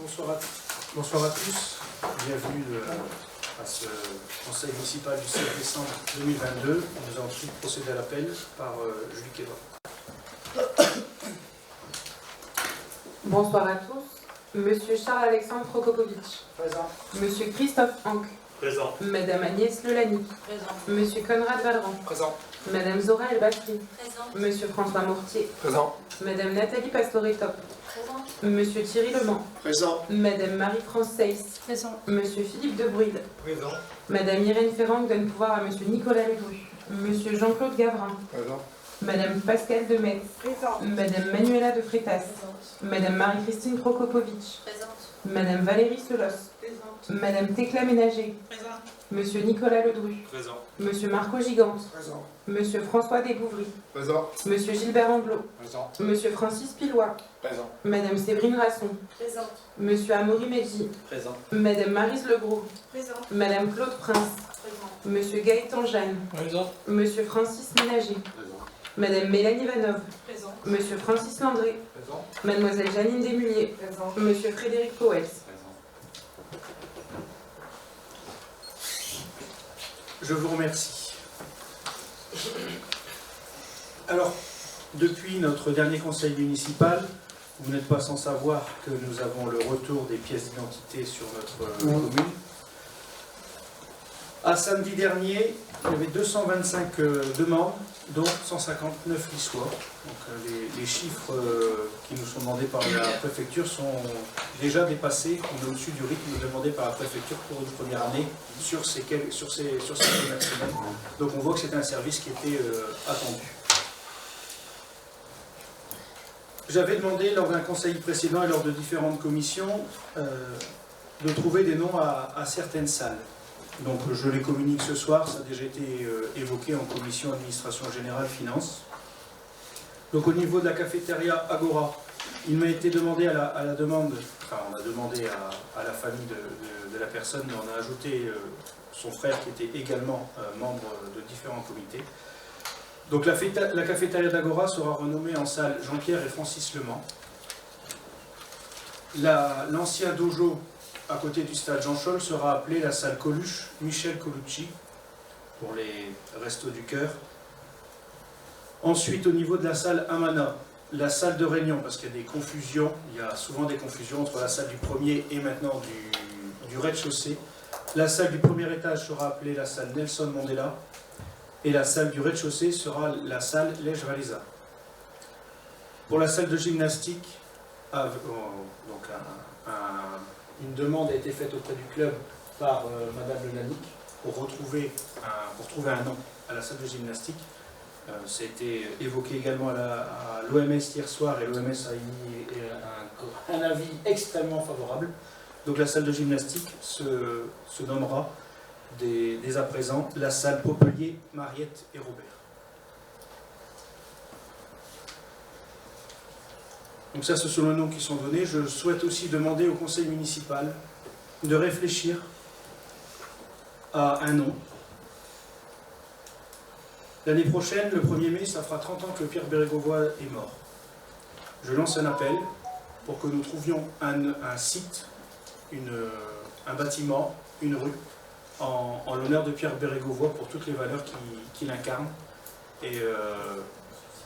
Bonsoir à tous, bienvenue à ce conseil municipal du 7 décembre 2022. Nous allons ensuite procéder à l'appel par Julie Quédon. Bonsoir à tous. Monsieur Charles-Alexandre Prokopovitch. Présent. Monsieur Christophe Hanck. Présent. Madame Agnès Lelani. Présent. Monsieur Conrad Valran. Présent. Madame Zora El-Bakri. Présent. Monsieur François Mortier. Présent. Madame Nathalie Pastore-Top. Présent. Monsieur Thierry Lemans. Présent. Madame Marie-France Seyss. Présent. Monsieur Philippe Debruide. Présent. Madame Irène Ferrand donne pouvoir à Monsieur Nicolas Ledru. Monsieur Jean-Claude Gavrin. Présent. Madame Pascale Demetz. Présent. Madame Manuela de Freitas. Présente. Madame Marie-Christine Prokopovitch. Présente. Madame Valérie Selos. Présente. Madame Tecla Ménager. Présent. Monsieur Nicolas Ledru. Présent. Monsieur Marco Gigante. Présent. Monsieur François Desbouvry. Présent. Monsieur Gilbert Anglot. Présent. Monsieur Francis Pilois. Présent. Madame Séverine Rasson. Présente. Monsieur Amaury Medji. Présent. Madame Maryse Legros. Présente. Madame Claude Prince. Présent. Monsieur Gaëtan Jeanne. Présent. Monsieur Francis Ménager. Présent. Madame Mélanie Ivanov. Présent. Monsieur Francis Landré. Présent. Mademoiselle Janine Desmulliers. Présent. Monsieur Frédéric Powels. Je vous remercie. Alors, depuis notre dernier conseil municipal, vous n'êtes pas sans savoir que nous avons le retour des pièces d'identité sur notre commune. À samedi dernier, il y avait 225 demandes, dont 159 lycéens. Donc les chiffres qui nous sont demandés par la préfecture sont déjà dépassés. On est au-dessus du rythme demandé par la préfecture pour une première année sur ces premières semaines. Donc on voit que c'était un service qui était attendu. J'avais demandé lors d'un conseil précédent et lors de différentes commissions de trouver des noms à certaines salles. Donc je les communique ce soir, ça a déjà été évoqué en commission administration générale finance. Donc au niveau de la cafétéria Agora, il m'a été demandé on a demandé à la famille de la personne, mais on a ajouté son frère qui était également membre de différents comités. Donc la cafétéria d'Agora sera renommée en salle Jean-Pierre et Francis Lemans. L'ancien dojo à côté du stade Jean Scholl sera appelé la salle Coluche Michel Colucci pour les restos du cœur. Ensuite, au niveau de la salle Amana, la salle de réunion, parce qu'il y a des confusions, il y a souvent des confusions entre la salle du premier et maintenant du rez-de-chaussée. La salle du premier étage sera appelée la salle Nelson Mandela et la salle du rez-de-chaussée sera la salle Lej Raliza. Pour la salle de gymnastique, une demande a été faite auprès du club par Madame Lelanic pour trouver un nom à la salle de gymnastique. Ça a été évoqué également à l'OMS hier soir et l'OMS a émis un avis extrêmement favorable. Donc la salle de gymnastique se nommera dès à présent la salle Popelier, Mariette et Robert. Donc ça, ce sont les noms qui sont donnés. Je souhaite aussi demander au conseil municipal de réfléchir à un nom. L'année prochaine, le 1er mai, ça fera 30 ans que Pierre Bérégovoy est mort. Je lance un appel pour que nous trouvions un site, un bâtiment, une rue, en l'honneur de Pierre Bérégovoy pour toutes les valeurs qu'il incarne. Et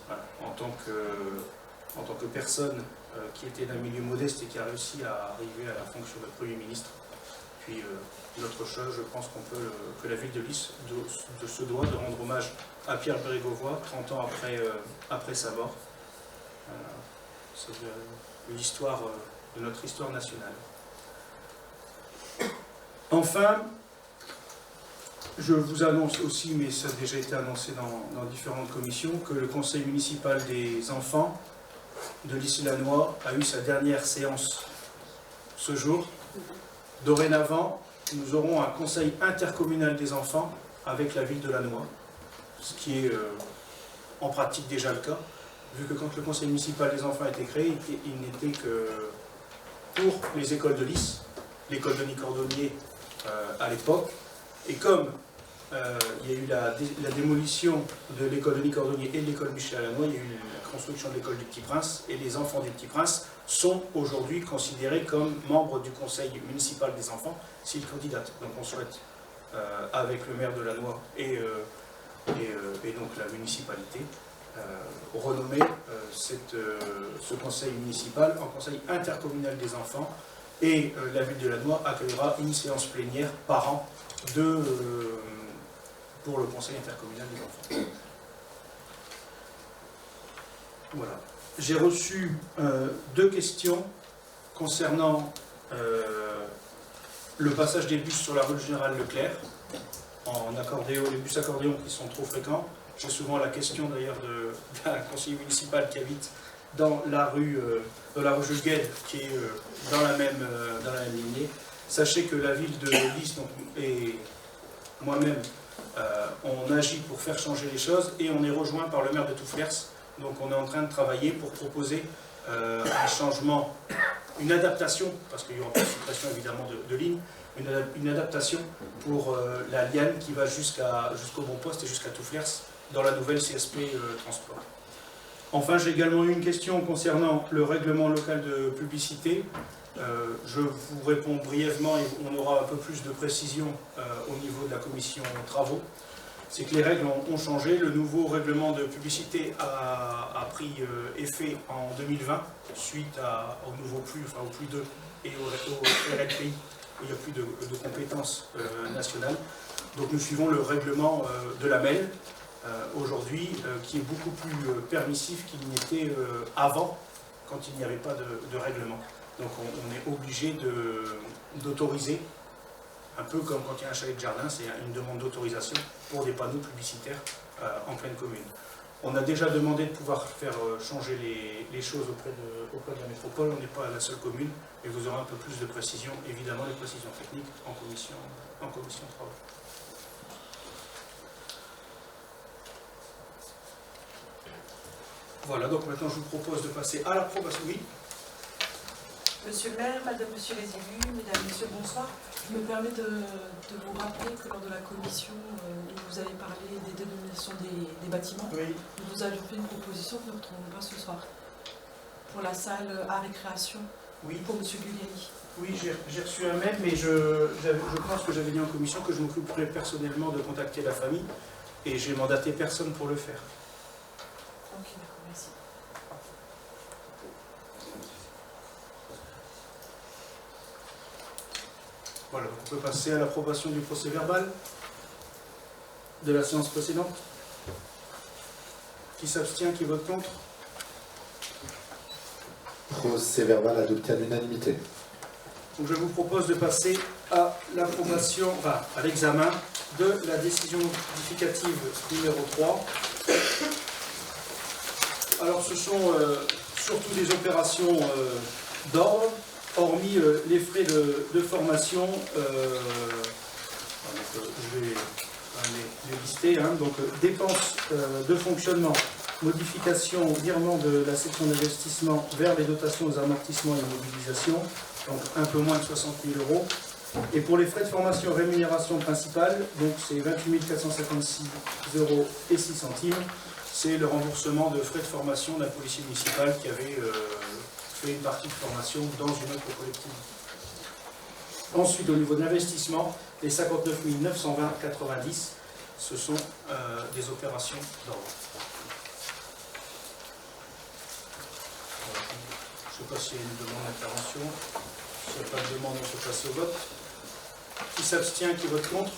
voilà, en tant que personne qui était d'un milieu modeste et qui a réussi à arriver à la fonction de Premier ministre. Puis l'autre chose, je pense que la ville de Lys se doit de rendre hommage à Pierre Bérégovoy 30 ans après sa mort. C'est l'histoire de notre histoire nationale. Enfin, je vous annonce aussi, mais ça a déjà été annoncé dans différentes commissions, que le conseil municipal des enfants de Lys-Lannoy a eu sa dernière séance ce jour. Dorénavant, nous aurons un conseil intercommunal des enfants avec la ville de Lannoy, ce qui est en pratique déjà le cas, vu que quand le conseil municipal des enfants a été créé, il n'était que pour les écoles de Lys, l'école de Nicordonnier à l'époque, et comme il y a eu la démolition de l'école Denis Cordonnier et de l'école Michel Lanois, il y a eu la construction de l'école du Petit Prince, et les enfants du Petit Prince sont aujourd'hui considérés comme membres du conseil municipal des enfants s'ils candidatent. Donc on souhaite, avec le maire de Lanois et donc la municipalité, renommer ce conseil municipal en conseil intercommunal des enfants, et la ville de Lanois accueillera une séance plénière par an pour le conseil intercommunal des enfants. Voilà. J'ai reçu 2 questions concernant le passage des bus sur la rue Général Leclerc en accordéon, les bus accordéons qui sont trop fréquents. J'ai souvent la question d'ailleurs d'un conseiller municipal qui habite dans la rue Jules Guesde, qui est dans la même lignée. Sachez que la ville de Lys et moi-même, on agit pour faire changer les choses, et on est rejoint par le maire de Touflers. Donc on est en train de travailler pour proposer un changement, une adaptation, parce qu'il y aura pas de suppression évidemment de lignes, une adaptation pour la liane qui va jusqu'au Bon Poste et jusqu'à Touflers dans la nouvelle CSP Transport. Enfin, j'ai également eu une question concernant le règlement local de publicité. Je vous réponds brièvement et on aura un peu plus de précision au niveau de la commission travaux. C'est que les règles ont changé. Le nouveau règlement de publicité a pris effet en 2020 suite au nouveau plus, au plus 2 et au RLPI, où il n'y a plus de compétences nationales. Donc nous suivons le règlement de la MEL aujourd'hui, qui est beaucoup plus permissif qu'il n'était avant, quand il n'y avait pas de règlement. Donc on est obligé d'autoriser, un peu comme quand il y a un chalet de jardin, c'est une demande d'autorisation pour des panneaux publicitaires en pleine commune. On a déjà demandé de pouvoir faire changer les choses auprès de la métropole. On n'est pas la seule commune, mais vous aurez un peu plus de précisions, évidemment les précisions techniques en commission travaux. Voilà, donc maintenant je vous propose de passer à l'approbation. Oui. Monsieur le maire, madame, monsieur les élus, mesdames, messieurs, bonsoir. Je me permets de vous rappeler que lors de la commission où vous avez parlé des dénominations des bâtiments, Oui. nous vous avions fait une proposition que nous ne retrouvons pas ce soir pour la salle à récréation, Oui. pour monsieur Guglielmi. Oui, j'ai reçu un mail, mais je pense que j'avais dit en commission que je m'occuperais personnellement de contacter la famille, et j'ai mandaté personne pour le faire. Ok, d'accord, merci. Voilà, donc on peut passer à l'approbation du procès verbal de la séance précédente. Qui s'abstient, qui vote contre? Procès verbal adopté à l'unanimité. Donc je vous propose de passer à l'approbation, enfin à l'examen de la décision modificative numéro 3. Alors ce sont surtout des opérations d'ordre, hormis les frais de formation. Je vais les lister. Donc dépenses de fonctionnement, modification, virement de la section d'investissement vers les dotations aux amortissements et immobilisations, donc un peu moins de 60 000 €. Et pour les frais de formation, rémunération principale, donc c'est 28 456 € et 6 centimes. C'est le remboursement de frais de formation d'un policier municipal qui avait fait une partie de formation dans une autre collectivité. Ensuite, au niveau de l'investissement, les 59 920,90, ce sont des opérations d'ordre. Je ne sais pas s'il y a une demande d'intervention. S'il n'y a pas de demande, on peut passer au vote. Qui s'abstient, qui vote contre?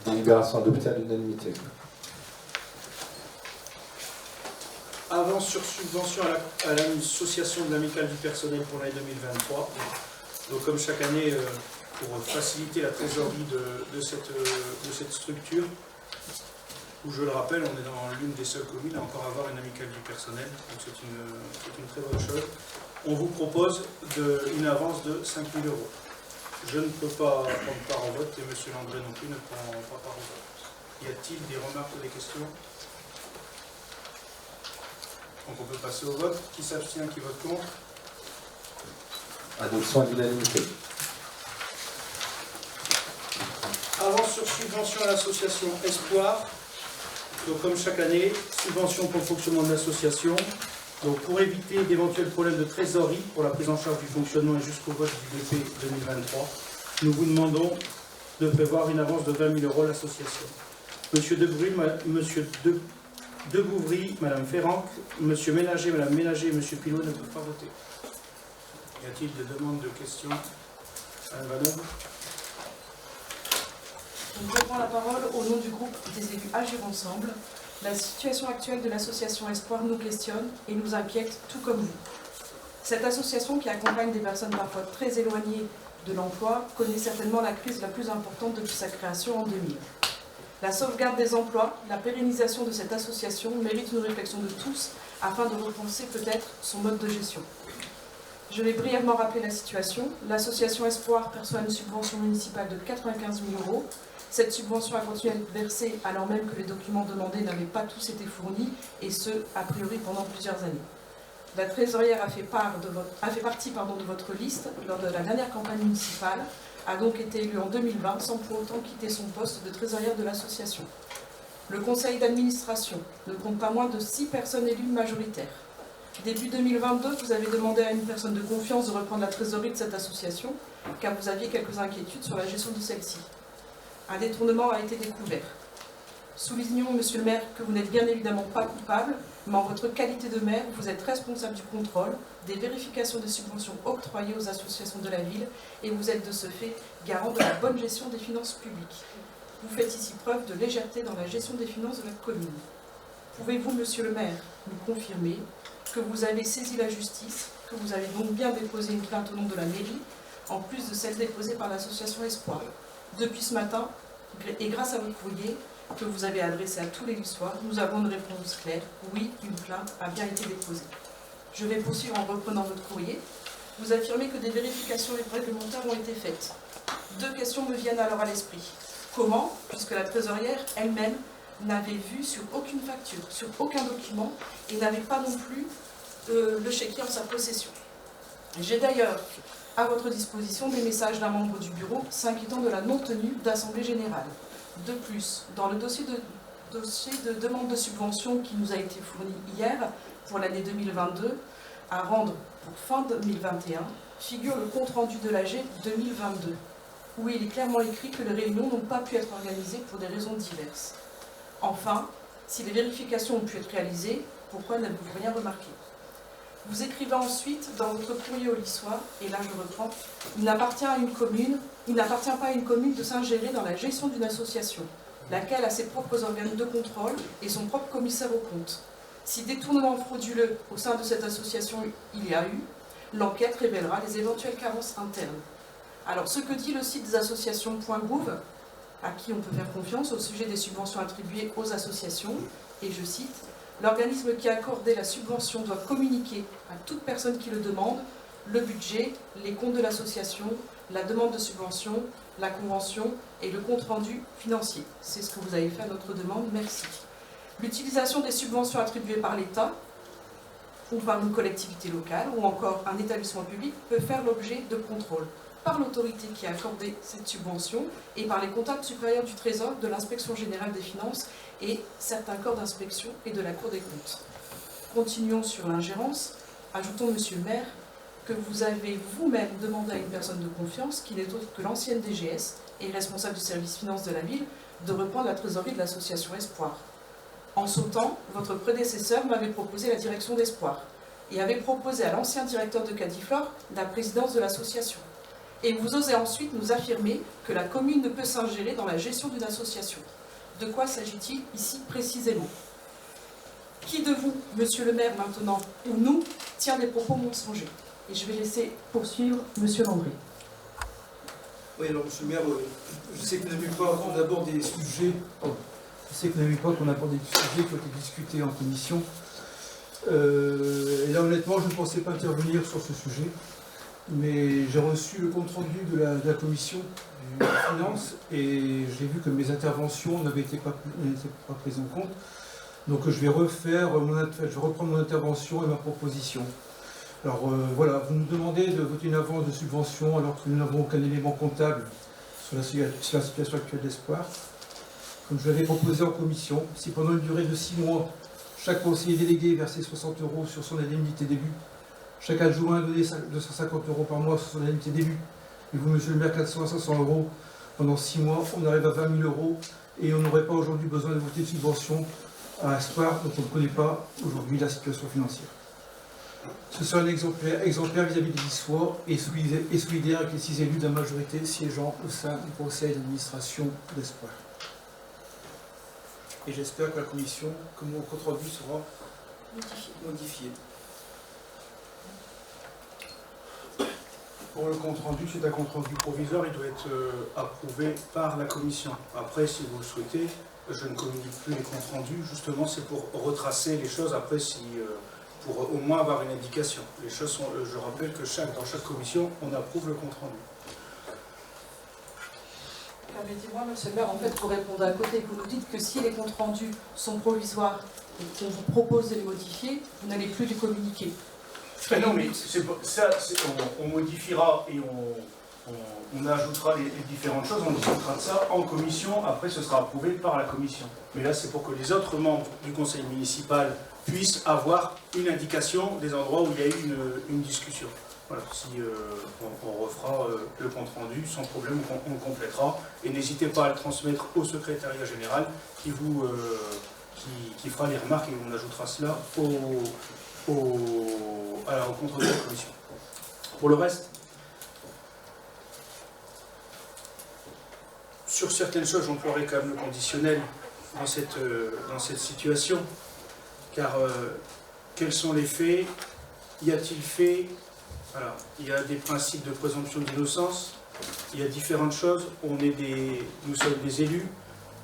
Délibération adoptée à l'unanimité. Avance sur subvention à l'association de l'amicale du personnel pour l'année 2023. Donc comme chaque année, pour faciliter la trésorerie de cette structure, où je le rappelle, on est dans l'une des seules communes à encore avoir une amicale du personnel, donc c'est une très bonne chose. On vous propose une avance de 5 000 €. Je ne peux pas prendre part au vote et M. Landré non plus ne prend pas part au vote. Y a-t-il des remarques ou des questions? Donc on peut passer au vote. Qui s'abstient, qui vote contre? Adoption à l'unanimité. Avance sur subvention à l'association Espoir. Donc comme chaque année, subvention pour le fonctionnement de l'association. Donc pour éviter d'éventuels problèmes de trésorerie pour la prise en charge du fonctionnement et jusqu'au vote du BP 2023, nous vous demandons de prévoir une avance de 20 000 € à l'association. Monsieur Debouvry, Madame Ferranc, Monsieur Ménager, Madame Ménager et Monsieur Pilot ne peuvent pas voter. Y a-t-il des demandes de questions? Madame Vanneau. Donc, je prends la parole au nom du groupe des élus Agir Ensemble. La situation actuelle de l'association Espoir nous questionne et nous inquiète, tout comme vous. Cette association qui accompagne des personnes parfois très éloignées de l'emploi connaît certainement la crise la plus importante depuis sa création en 2000. La sauvegarde des emplois, la pérennisation de cette association mérite une réflexion de tous afin de repenser peut-être son mode de gestion. Je vais brièvement rappeler la situation. L'association Espoir perçoit une subvention municipale de 95 000 €. Cette subvention a continué à être versée alors même que les documents demandés n'avaient pas tous été fournis, et ce, a priori, pendant plusieurs années. La trésorière a fait partie de votre liste lors de la dernière campagne municipale, a donc été élue en 2020 sans pour autant quitter son poste de trésorière de l'association. Le conseil d'administration ne compte pas moins de 6 personnes élues majoritaires. Début 2022, vous avez demandé à une personne de confiance de reprendre la trésorerie de cette association, car vous aviez quelques inquiétudes sur la gestion de celle-ci. Un détournement a été découvert. Soulignons, monsieur le maire, que vous n'êtes bien évidemment pas coupable, mais en votre qualité de maire, vous êtes responsable du contrôle, des vérifications des subventions octroyées aux associations de la ville, et vous êtes de ce fait garant de la bonne gestion des finances publiques. Vous faites ici preuve de légèreté dans la gestion des finances de la commune. Pouvez-vous, monsieur le maire, nous confirmer que vous avez saisi la justice, que vous avez donc bien déposé une plainte au nom de la mairie, en plus de celle déposée par l'association Espoir? Depuis ce matin, et grâce à votre courrier que vous avez adressé à tous les Lissois, nous avons une réponse claire. Oui, une plainte a bien été déposée. Je vais poursuivre en reprenant votre courrier. Vous affirmez que des vérifications réglementaires ont été faites. 2 questions me viennent alors à l'esprit. Comment, puisque la trésorière elle-même n'avait vu sur aucune facture, sur aucun document, et n'avait pas non plus le chéquier en sa possession. J'ai d'ailleurs à votre disposition des messages d'un membre du bureau s'inquiétant de la non-tenue d'assemblée générale. De plus, dans le dossier de demande de subvention qui nous a été fourni hier pour l'année 2022, à rendre pour fin 2021, figure le compte-rendu de l'AG 2022, où il est clairement écrit que les réunions n'ont pas pu être organisées pour des raisons diverses. Enfin, si les vérifications ont pu être réalisées, pourquoi n'avez-vous rien remarqué? Vous écrivez ensuite dans votre courrier aux Lissois, et là je reprends, il n'appartient pas à une commune de s'ingérer dans la gestion d'une association, laquelle a ses propres organes de contrôle et son propre commissaire aux comptes. Si détournement frauduleux au sein de cette association il y a eu, l'enquête révélera les éventuelles carences internes. Alors ce que dit le site des associations.gouv, à qui on peut faire confiance au sujet des subventions attribuées aux associations, et je cite, l'organisme qui a accordé la subvention doit communiquer à toute personne qui le demande le budget, les comptes de l'association, la demande de subvention, la convention et le compte-rendu financier. C'est ce que vous avez fait à notre demande, merci. L'utilisation des subventions attribuées par l'État ou par une collectivité locale ou encore un établissement public peut faire l'objet de contrôle par l'autorité qui a accordé cette subvention et par les comptables supérieurs du Trésor, de l'Inspection générale des finances et certains corps d'inspection et de la Cour des comptes. Continuons sur l'ingérence. Ajoutons, monsieur le maire, que vous avez vous-même demandé à une personne de confiance, qui n'est autre que l'ancienne DGS et responsable du service finance de la ville, de reprendre la trésorerie de l'association Espoir. En son temps, votre prédécesseur m'avait proposé la direction d'Espoir et avait proposé à l'ancien directeur de Cadiflore la présidence de l'association. Et vous osez ensuite nous affirmer que la commune ne peut s'ingérer dans la gestion d'une association. De quoi s'agit-il ici précisément? Qui de vous, monsieur le maire maintenant, ou nous, tient des propos mensongers? Et je vais laisser poursuivre monsieur Landry. Oui, alors monsieur le maire, je sais que vous n'avez pas qu'on aborde des sujets. Je sais que vous n'avez pas qu'on aborde des sujets qui ont été discutés en commission. Et là, honnêtement, je ne pensais pas intervenir sur ce sujet. Mais j'ai reçu le compte-rendu de la commission des finances et j'ai vu que mes interventions n'étaient pas prises en compte. Donc je vais reprendre mon intervention et ma proposition. Alors voilà, vous nous demandez de voter une avance de subvention alors que nous n'avons aucun élément comptable sur la situation actuelle d'Espoir. Comme je l'avais proposé en commission, si pendant une durée de 6 mois, chaque conseiller délégué versait 60 € sur son indemnité d'élu, chaque adjoint donnait 250 € par mois sur son indemnité d'élu, et vous, monsieur le maire, 400 à 500 € pendant 6 mois, on arrive à 20 000 € et on n'aurait pas aujourd'hui besoin de voter de subvention à Espoir, dont on ne connaît pas aujourd'hui la situation financière. Ce serait un exemplaire vis-à-vis des Issois et solidaire avec les 6 élus de la majorité siégeant au sein du conseil d'administration d'Espoir. Et j'espère que la commission, que mon compte rendu sera modifié. Pour le compte rendu, c'est un compte rendu provisoire, il doit être approuvé par la commission. Après, si vous le souhaitez, je ne communique plus les comptes rendus, justement c'est pour retracer les choses après, pour au moins avoir une indication. Les choses sont, je rappelle que dans chaque commission, on approuve le compte rendu. Permettez-moi, monsieur le maire, en fait, pour répondre à côté, vous nous dites que si les comptes rendus sont provisoires et qu'on vous propose de les modifier, vous n'allez plus les communiquer. Non, mais on modifiera et on ajoutera les différentes choses, on discutera de ça en commission, après ce sera approuvé par la commission. Mais là, c'est pour que les autres membres du conseil municipal puissent avoir une indication des endroits où il y a eu une discussion. Voilà, si on refera le compte rendu, sans problème, on le complétera. Et n'hésitez pas à le transmettre au secrétariat général qui fera les remarques et on ajoutera cela au compte rendu de la commission. Pour le reste, sur certaines choses, j'emploierai quand même le conditionnel dans cette situation, car quels sont les faits? Y a-t-il fait? Alors, il y a des principes de présomption d'innocence, il y a différentes choses, nous sommes des élus.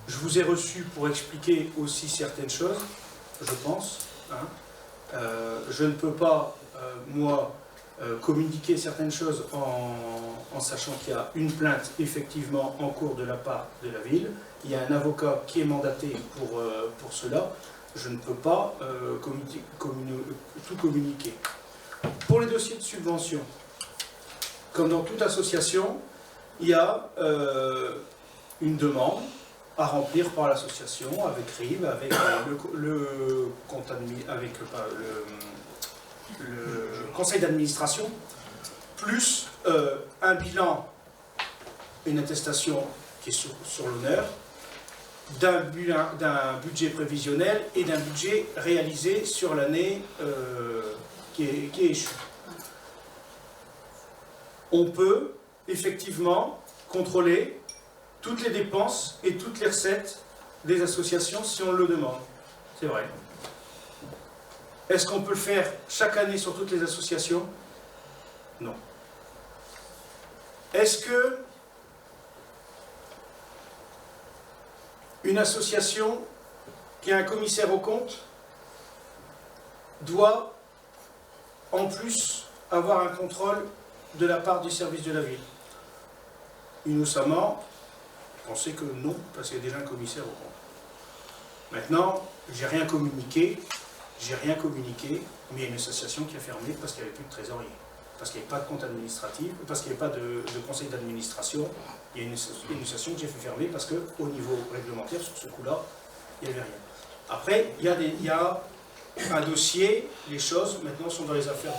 Je vous ai reçu pour expliquer aussi certaines choses, je pense. Je ne peux pas, moi, communiquer certaines choses en sachant qu'il y a une plainte effectivement en cours de la part de la ville. Il y a un avocat qui est mandaté pour cela. Je ne peux pas tout communiquer. Pour les dossiers de subvention, comme dans toute association, il y a une demande à remplir par l'association avec RIB, avec le conseil d'administration, plus un bilan, une attestation qui est sur l'honneur, d'un budget prévisionnel et d'un budget réalisé sur l'année qui est échue. On peut effectivement contrôler toutes les dépenses et toutes les recettes des associations si on le demande. C'est vrai. Est-ce qu'on peut le faire chaque année sur toutes les associations? Non. Est-ce que une association qui a un commissaire aux comptes doit en plus avoir un contrôle de la part du service de la ville? Innocemment, pensez que non, parce qu'il y a déjà un commissaire au compte. Maintenant, j'ai rien communiqué, mais il y a une association qui a fermé parce qu'il n'y avait plus de trésorier, parce qu'il n'y avait pas de compte administratif, parce qu'il n'y avait pas de conseil d'administration. Il y a une association que j'ai fait fermer parce qu'au niveau réglementaire, sur ce coup-là, il n'y avait rien. Après, il y a un dossier, les choses maintenant sont dans les affaires,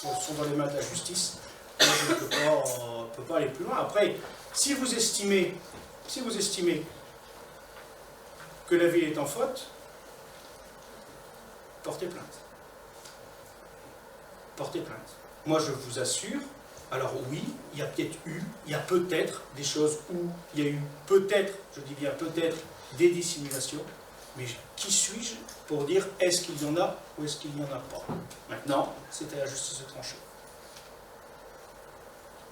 sont dans les mains de la justice. Je ne peux pas aller plus loin. Après, si vous estimez que la ville est en faute, portez plainte. Portez plainte. Moi, je vous assure, alors oui, il y a peut-être des choses où il y a eu peut-être, je dis bien peut-être, des dissimulations, mais qui suis-je pour dire est-ce qu'il y en a ou est-ce qu'il n'y en a pas? Maintenant, c'est à la justice de trancher.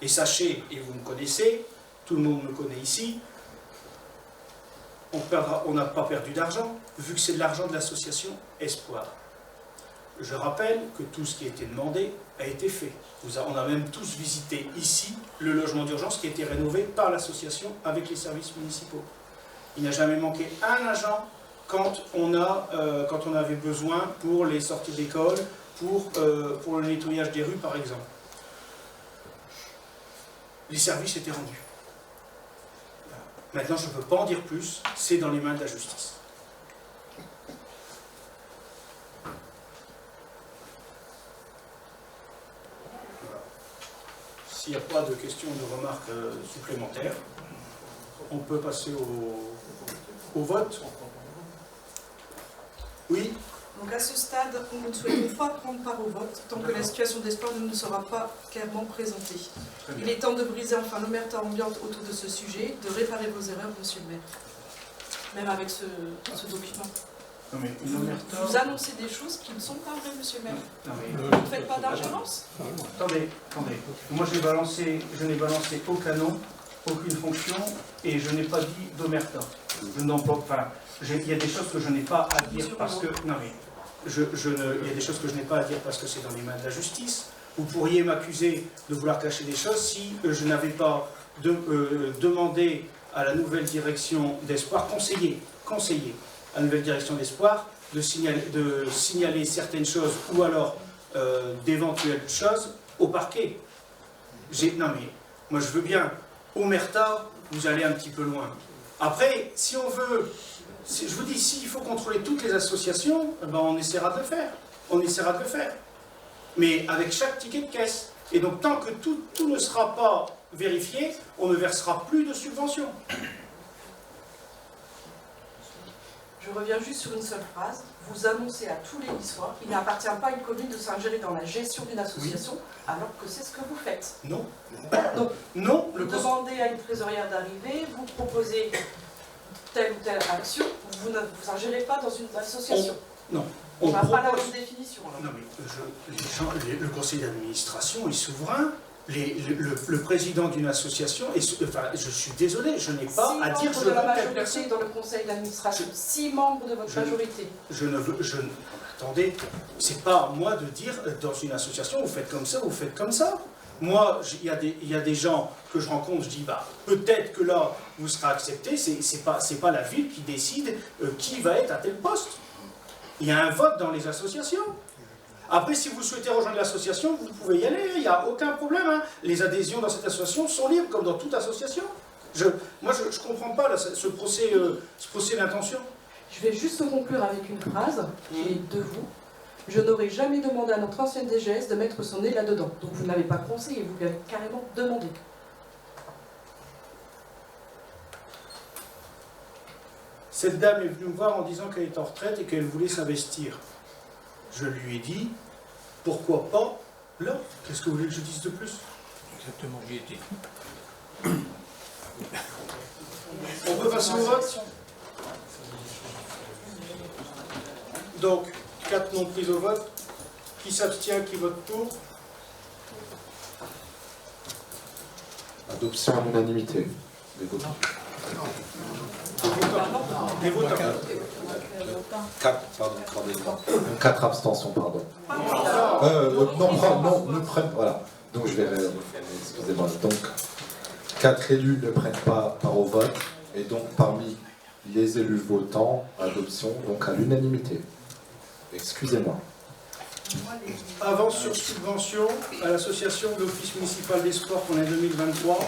Et sachez, et vous me connaissez, tout le monde me connaît ici, on n'a pas perdu d'argent, vu que c'est de l'argent de l'association Espoir. Je rappelle que tout ce qui a été demandé a été fait. On a même tous visité ici le logement d'urgence qui a été rénové par l'association avec les services municipaux. Il n'a jamais manqué un agent quand on avait besoin pour les sorties d'école, pour le nettoyage des rues par exemple. Les services étaient rendus. Maintenant, je ne peux pas en dire plus, c'est dans les mains de la justice. Voilà. S'il n'y a pas de questions ou de remarques supplémentaires, on peut passer au vote. Oui? Donc à ce stade, nous ne souhaitons pas prendre part au vote tant que la situation d'espoir ne nous sera pas clairement présentée. Il est temps de briser enfin l'omerta ambiante autour de ce sujet, de réparer vos erreurs, monsieur le maire. Même avec ce document. Non mais une omerta... Vous annoncez des choses qui ne sont pas vraies, monsieur le maire. Non, mais... Vous ne faites pas d'ingérence. Attendez. Moi je n'ai balancé aucun nom, aucune fonction, et je n'ai pas dit d'omerta. Je n'emploie pas... Il y a des choses que je n'ai pas à dire parce que... Non mais... il y a des choses que je n'ai pas à dire parce que c'est dans les mains de la justice. Vous pourriez m'accuser de vouloir cacher des choses si je n'avais pas demandé à la nouvelle direction d'Espoir, conseiller à la nouvelle direction d'Espoir de signaler certaines choses ou alors d'éventuelles choses au parquet. Non mais, moi je veux bien, omerta, vous allez un petit peu loin. Après, si on veut... Je vous dis, s'il faut contrôler toutes les associations, ben on essaiera de le faire. On essaiera de le faire. Mais avec chaque ticket de caisse. Et donc, tant que tout ne sera pas vérifié, on ne versera plus de subventions. Je reviens juste sur une seule phrase. Vous annoncez à tous les Niçois qu'il n'appartient pas à une commune de s'ingérer dans la gestion d'une association, alors que c'est ce que vous faites. Non. Donc, non. Vous demandez à une trésorière d'arriver, vous proposez telle ou telle action, vous ne vous ingérez pas dans une association. Non. On n'a pas la même définition. Alors. Non, mais le conseil d'administration est souverain. Le président d'une association, enfin, je suis désolé, je n'ai pas à dire je veux telle personne. Dans le conseil d'administration, 6 membres de votre majorité. Attendez, c'est pas à moi de dire dans une association, vous faites comme ça, vous faites comme ça. Moi, il y a des gens que je rencontre, je dis, bah, peut-être que là, vous serez accepté, c'est pas la ville qui décide qui va être à tel poste. Il y a un vote dans les associations. Après, si vous souhaitez rejoindre l'association, vous pouvez y aller, il n'y a aucun problème. Hein. Les adhésions dans cette association sont libres, comme dans toute association. Moi, je ne comprends pas là, ce procès d'intention. Je vais juste conclure avec une phrase qui est de vous. Je n'aurais jamais demandé à notre ancienne DGS de mettre son nez là-dedans. Donc vous n'avez pas conseillé, vous lui avez carrément demandé. Cette dame est venue me voir en disant qu'elle est en retraite et qu'elle voulait s'investir. Je lui ai dit, pourquoi pas là? Qu'est-ce que vous voulez que je dise de plus? Exactement, j'y étais. On peut passer au vote? Donc, 4 non pris au vote. Qui s'abstient, qui vote pour? Adoption à l'unanimité. Des votants. 4 abstentions, pardon. Ne prennent. Voilà. Donc je vais. Excusez-moi. Donc, 4 élus ne prennent pas part au vote. Et donc, parmi les élus votants, adoption donc à l'unanimité. Excusez-moi. Avance sur subvention à l'association de l'Office municipal des sports pour l'année 2023.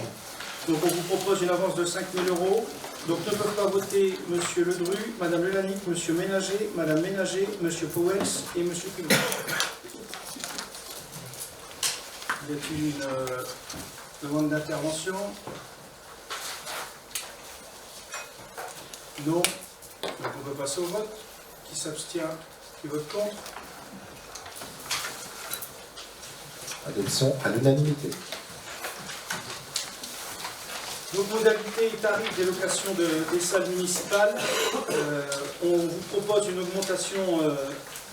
Donc on vous propose une avance de 5 000 €. Donc ne peuvent pas voter M. Ledru, Mme Lelanic, M. Ménager, Mme Ménager, M. Powels et M. Pilot. Y a-t-il une demande d'intervention? Non. Donc on peut passer au vote. Qui s'abstient? Qui vote contre? Adoption à l'unanimité. Donc, modalités et tarifs des locations des salles municipales. On vous propose une augmentation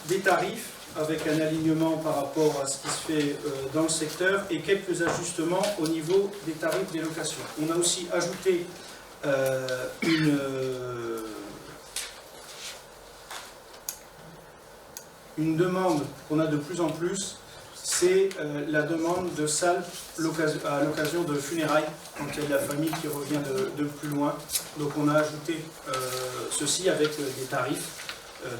des tarifs avec un alignement par rapport à ce qui se fait dans le secteur et quelques ajustements au niveau des tarifs des locations. On a aussi ajouté une demande qu'on a de plus en plus, c'est la demande de salles à l'occasion de funérailles, quand il y a de la famille qui revient de plus loin. Donc on a ajouté ceci avec des tarifs,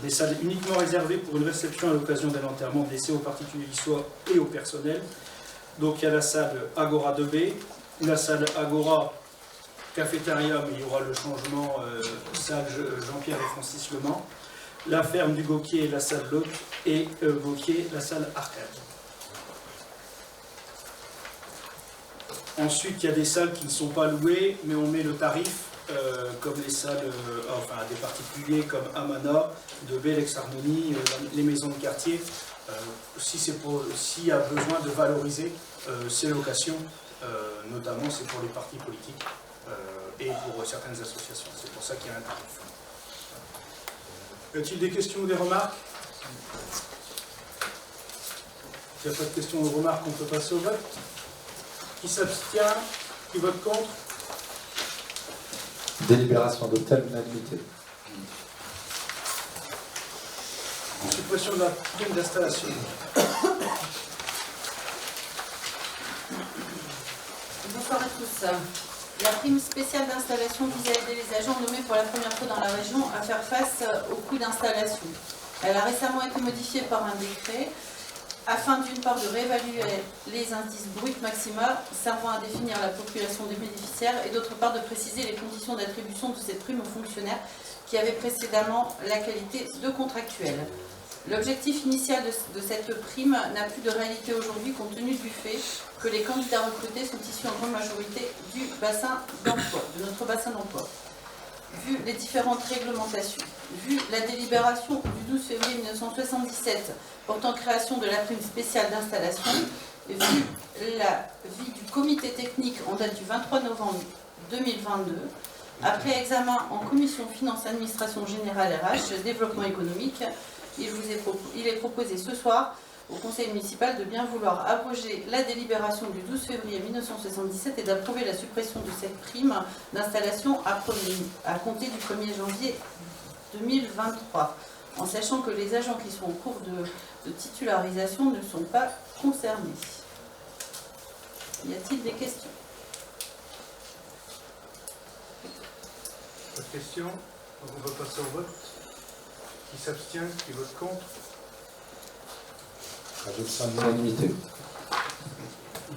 des salles uniquement réservées pour une réception à l'occasion d'un enterrement de décès aux particuliers niçois et au personnel. Donc il y a la salle Agora 2B, la salle Agora cafétéria, mais il y aura le changement salle Jean-Pierre et Francis Le Mans. La ferme du Gauquier, la salle Lot, et Gauquier, la salle Arcade. Ensuite, il y a des salles qui ne sont pas louées, mais on met le tarif, comme les salles, enfin des particuliers comme Amana, de Belex Harmonie, les maisons de quartier, s'il y a besoin de valoriser ces locations, notamment c'est pour les partis politiques et pour certaines associations. C'est pour ça qu'il y a un tarif. Y a-t-il des questions ou des remarques? S'il n'y a pas de questions ou de remarques, on peut passer au vote. Qui s'abstient? Qui vote contre? Délibération adoptée à l'unanimité. Suppression de la prime d'installation. Bonsoir à tous. La prime spéciale d'installation vise à aider les agents nommés pour la première fois dans la région à faire face aux coûts d'installation. Elle a récemment été modifiée par un décret afin d'une part de réévaluer les indices bruts maxima servant à définir la population des bénéficiaires et d'autre part de préciser les conditions d'attribution de cette prime aux fonctionnaires qui avaient précédemment la qualité de contractuel. L'objectif initial de cette prime n'a plus de réalité aujourd'hui compte tenu du fait que les candidats recrutés sont issus en grande majorité du bassin d'emploi, de notre bassin d'emploi. Vu les différentes réglementations, vu la délibération du 12 février 1977 portant création de la prime spéciale d'installation, vu l'avis du comité technique en date du 23 novembre 2022, après examen en commission finance administration générale RH, développement économique, il est proposé ce soir au conseil municipal de bien vouloir abroger la délibération du 12 février 1977 et d'approuver la suppression de cette prime d'installation à compter du 1er janvier 2023, en sachant que les agents qui sont en cours de titularisation ne sont pas concernés. Y a-t-il des questions? Pas de questions? Donc on va passer au vote. Qui s'abstient? Qui vote contre? Adoption à l'unanimité.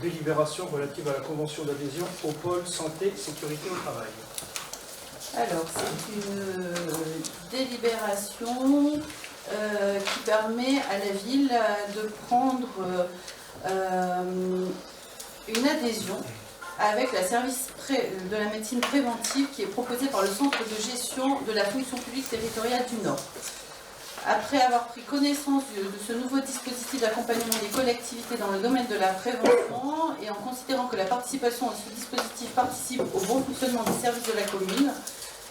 Délibération relative à la convention d'adhésion au pôle santé sécurité au travail. Alors, c'est une délibération qui permet à la ville de prendre une adhésion avec la service de la médecine préventive qui est proposée par le Centre de gestion de la fonction publique territoriale du Nord. Après avoir pris connaissance de ce nouveau dispositif d'accompagnement des collectivités dans le domaine de la prévention et en considérant que la participation à ce dispositif participe au bon fonctionnement des services de la commune,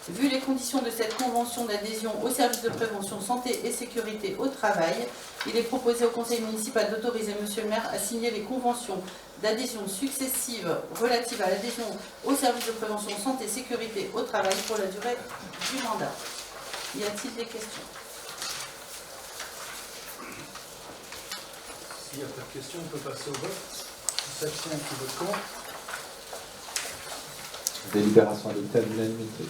vu les conditions de cette convention d'adhésion au service de prévention santé et sécurité au travail, il est proposé au conseil municipal d'autoriser monsieur le maire à signer les conventions d'adhésion successives relatives à l'adhésion au service de prévention santé et sécurité au travail pour la durée du mandat. Y a-t-il des questions? S'il n'y a pas de questions, on peut passer au vote. Qui s'abstient? Qui vote contre? Délibération adoptée à l'unanimité.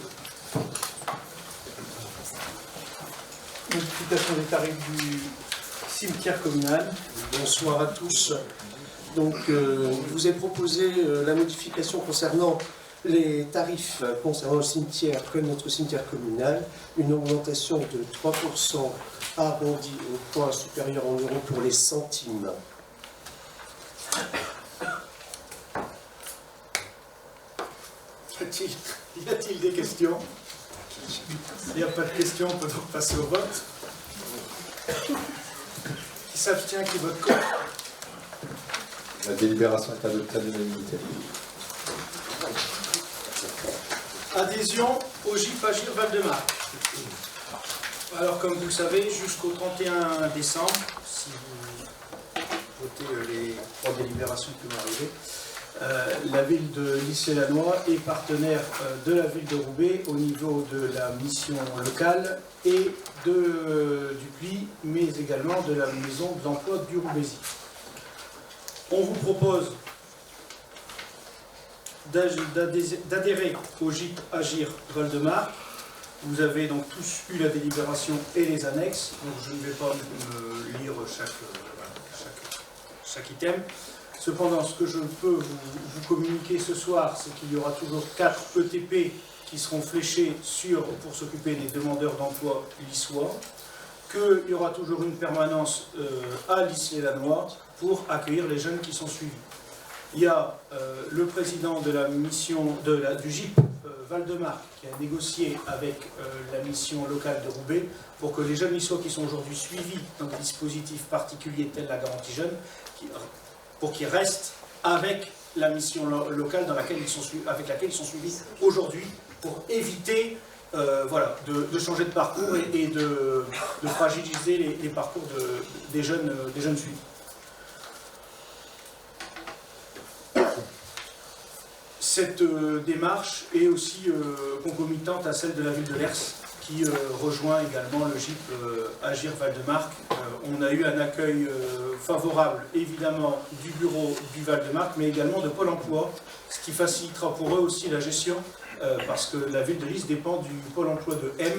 Modification des tarifs du cimetière communal. Bonsoir à tous. Donc, je vous ai proposé la modification concernant les tarifs concernant le cimetière, comme notre cimetière communal, une augmentation de 3% arrondi au point supérieur en euros pour les centimes. Y a-t-il des questions? S'il n'y a pas de questions, on peut donc passer au vote. Qui s'abstient? Qui vote contre? La délibération est adoptée à l'unanimité. Adhésion au GIP Agir Val-de-Marne. Alors, comme vous le savez, jusqu'au 31 décembre, si vous votez les 3 délibérations qui vont arriver, la ville de L'Issey-la-Noix est partenaire de la ville de Roubaix au niveau de la mission locale et du PLI, mais également de la maison de l'emploi du Roubaisy. On vous propose d'adhérer au GIP Agir Val-de-Marne. Vous avez donc tous eu la délibération et les annexes, donc je ne vais pas lire chaque item. Cependant, ce que je peux vous communiquer ce soir, c'est qu'il y aura toujours 4 ETP qui seront fléchés pour s'occuper des demandeurs d'emploi lissois, qu'il y aura toujours une permanence à Lys-les-Lannoy pour accueillir les jeunes qui sont suivis. Il y a le président de la mission du GIP Val-de-Marc qui a négocié avec la mission locale de Roubaix pour que les jeunes lissois qui sont aujourd'hui suivis dans des dispositifs particuliers tels la garantie jeune, pour qu'ils restent avec la mission locale avec laquelle ils sont suivis aujourd'hui, pour éviter de changer de parcours et de fragiliser les parcours des jeunes suivis. Cette démarche est aussi concomitante à celle de la ville de Lers, qui rejoint également le GIP Agir Val-de-Marc. On a eu un accueil favorable, évidemment, du bureau du Val-de-Marc, mais également de Pôle emploi, ce qui facilitera pour eux aussi la gestion, parce que la ville de Lys dépend du Pôle emploi de M,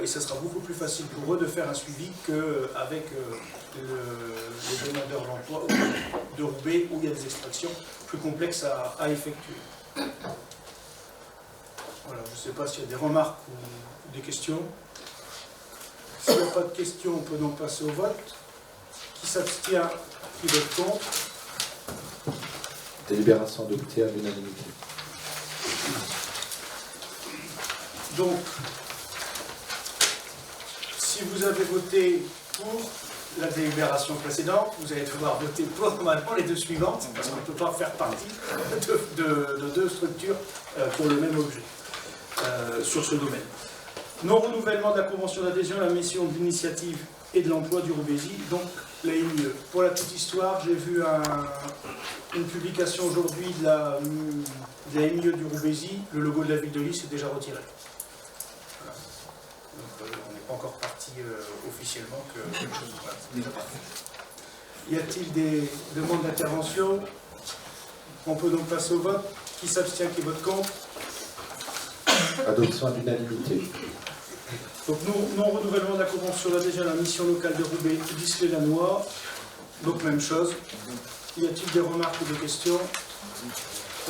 et ce sera beaucoup plus facile pour eux de faire un suivi qu'avec les demandeurs d'emploi de Roubaix, où il y a des extractions plus complexes à effectuer. Voilà, je ne sais pas s'il y a des remarques ou des questions. S'il n'y a pas de questions, on peut donc passer au vote. Qui s'abstient, qui vote contre? Délibération adoptée à l'unanimité. Donc, si vous avez voté pour la délibération précédente, vous allez devoir voter pour normalement les deux suivantes, parce qu'on ne peut pas faire partie de deux structures pour le même objet sur ce domaine. Non-renouvellement de la convention d'adhésion à la mission de l'initiative et de l'emploi du Roubaisy, donc la IMIE. Pour la petite histoire, j'ai vu une publication aujourd'hui de la IMIE du Roubaisy, le logo de la ville de Lys est déjà retiré. Voilà. Donc on n'est pas encore parti officiellement que quelque chose. Voilà. Y a-t-il des demandes d'intervention? On peut donc passer au vote. Qui s'abstient, qui vote contre? Adoption à l'unanimité. Donc non-renouvellement de la convention d'adhésion à la mission locale de Roubaix, Lys-les-Lannoy. Donc même chose. Y a-t-il des remarques ou des questions?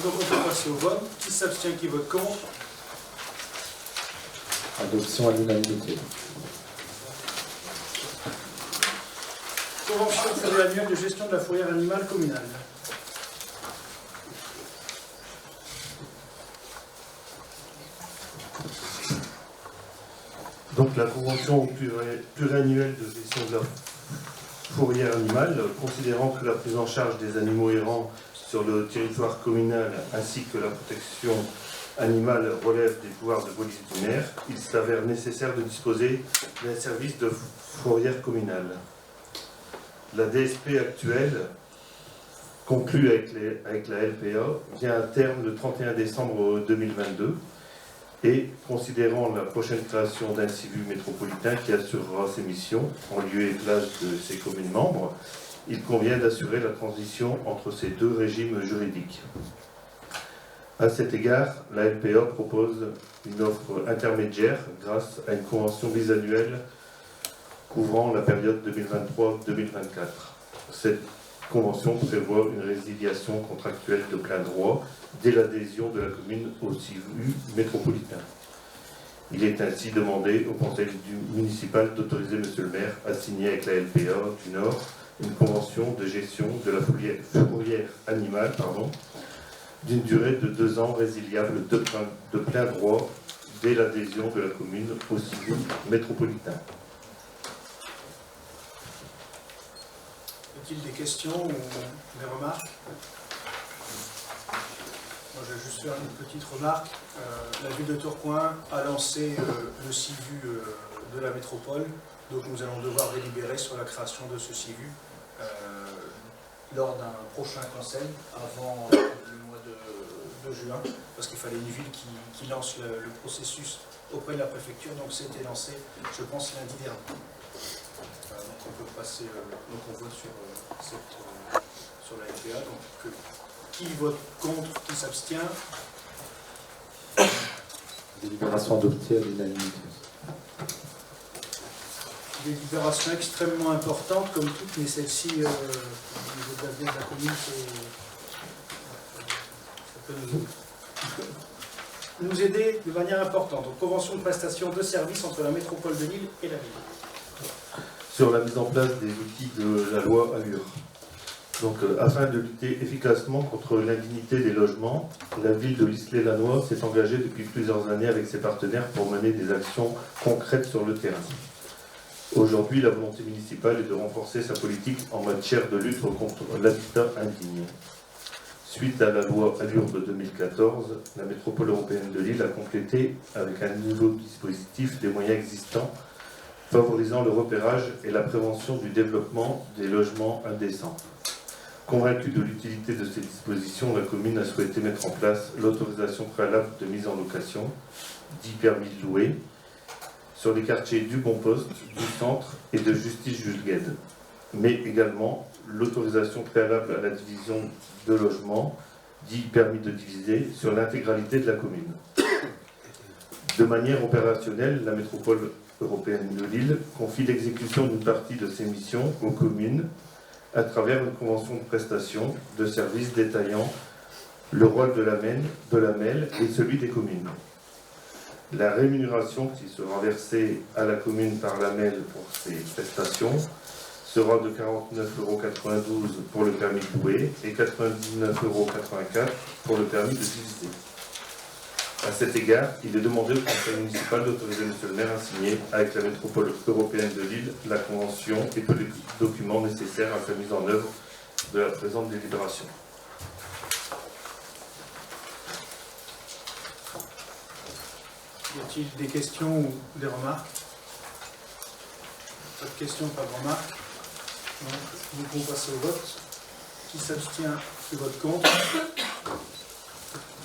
Donc on peut passer au vote. Qui s'abstient, qui vote contre? Adoption à l'unanimité. Convention pluriannuelle de gestion de la fourrière animale communale. Donc la convention pluriannuelle de gestion de la fourrière animale, considérant que la prise en charge des animaux errants sur le territoire communal ainsi que la protection animale relève des pouvoirs de police du maire, il s'avère nécessaire de disposer d'un service de fourrière communale. La DSP actuelle, conclue avec la LPA, vient à terme le 31 décembre 2022 et, considérant la prochaine création d'un CIVU métropolitain qui assurera ses missions en lieu et place de ses communes membres, il convient d'assurer la transition entre ces deux régimes juridiques. À cet égard, la LPA propose une offre intermédiaire grâce à une convention bisannuelle couvrant la période 2023-2024. Cette convention prévoit une résiliation contractuelle de plein droit dès l'adhésion de la commune au CIVU métropolitain. Il est ainsi demandé au conseil municipal d'autoriser M. le maire à signer avec la LPA du Nord une convention de gestion de la fourrière animale d'une durée de 2 ans résiliable de plein droit dès l'adhésion de la commune au CIVU métropolitain. Y a-t-il des questions ou des remarques? Moi, je vais juste faire une petite remarque. La ville de Tourcoing a lancé le CIVU de la métropole, donc nous allons devoir délibérer sur la création de ce CIVU lors d'un prochain conseil avant le mois de juin, parce qu'il fallait une ville qui lance le processus auprès de la préfecture, donc c'était lancé, je pense, lundi dernier. Donc on peut passer, donc on vote sur la LPA. Donc qui vote contre, qui s'abstient? Délibération adoptée à l'unanimité. Délibération extrêmement importante, comme toutes, mais celle-ci, au niveau d'avenir de la commune, ça peut nous aider de manière importante. Donc, convention de prestation de services entre la métropole de Lille et la ville. Sur la mise en place des outils de la loi Allure. Donc, afin de lutter efficacement contre l'indignité des logements, la ville de L'Islet-Lannoy s'est engagée depuis plusieurs années avec ses partenaires pour mener des actions concrètes sur le terrain. Aujourd'hui, la volonté municipale est de renforcer sa politique en matière de lutte contre l'habitat indigne. Suite à la loi Allure de 2014, la métropole européenne de Lille a complété avec un nouveau dispositif des moyens existants favorisant le repérage et la prévention du développement des logements indécents. Convaincue de l'utilité de ces dispositions, la commune a souhaité mettre en place l'autorisation préalable de mise en location, dit permis de louer, sur les quartiers du Bon Poste, du Centre et de Justice-Jules-Guesde, mais également l'autorisation préalable à la division de logements, dit permis de diviser, sur l'intégralité de la commune. De manière opérationnelle, la métropole européenne de Lille confie l'exécution d'une partie de ses missions aux communes à travers une convention de prestation de services détaillant le rôle de la MEL et celui des communes. La rémunération qui sera versée à la commune par la MEL pour ces prestations sera de 49,92 € pour le permis de louer et 99,84 € pour le permis de diviser. À cet égard, il est demandé au conseil municipal d'autoriser M. le maire à signer avec la métropole européenne de Lille la convention et tous les documents nécessaires à sa mise en œuvre de la présente délibération. Y a-t-il des questions ou des remarques? Pas de questions, pas de remarques. Donc, nous pouvons passer au vote. Qui s'abstient, qui vote contre?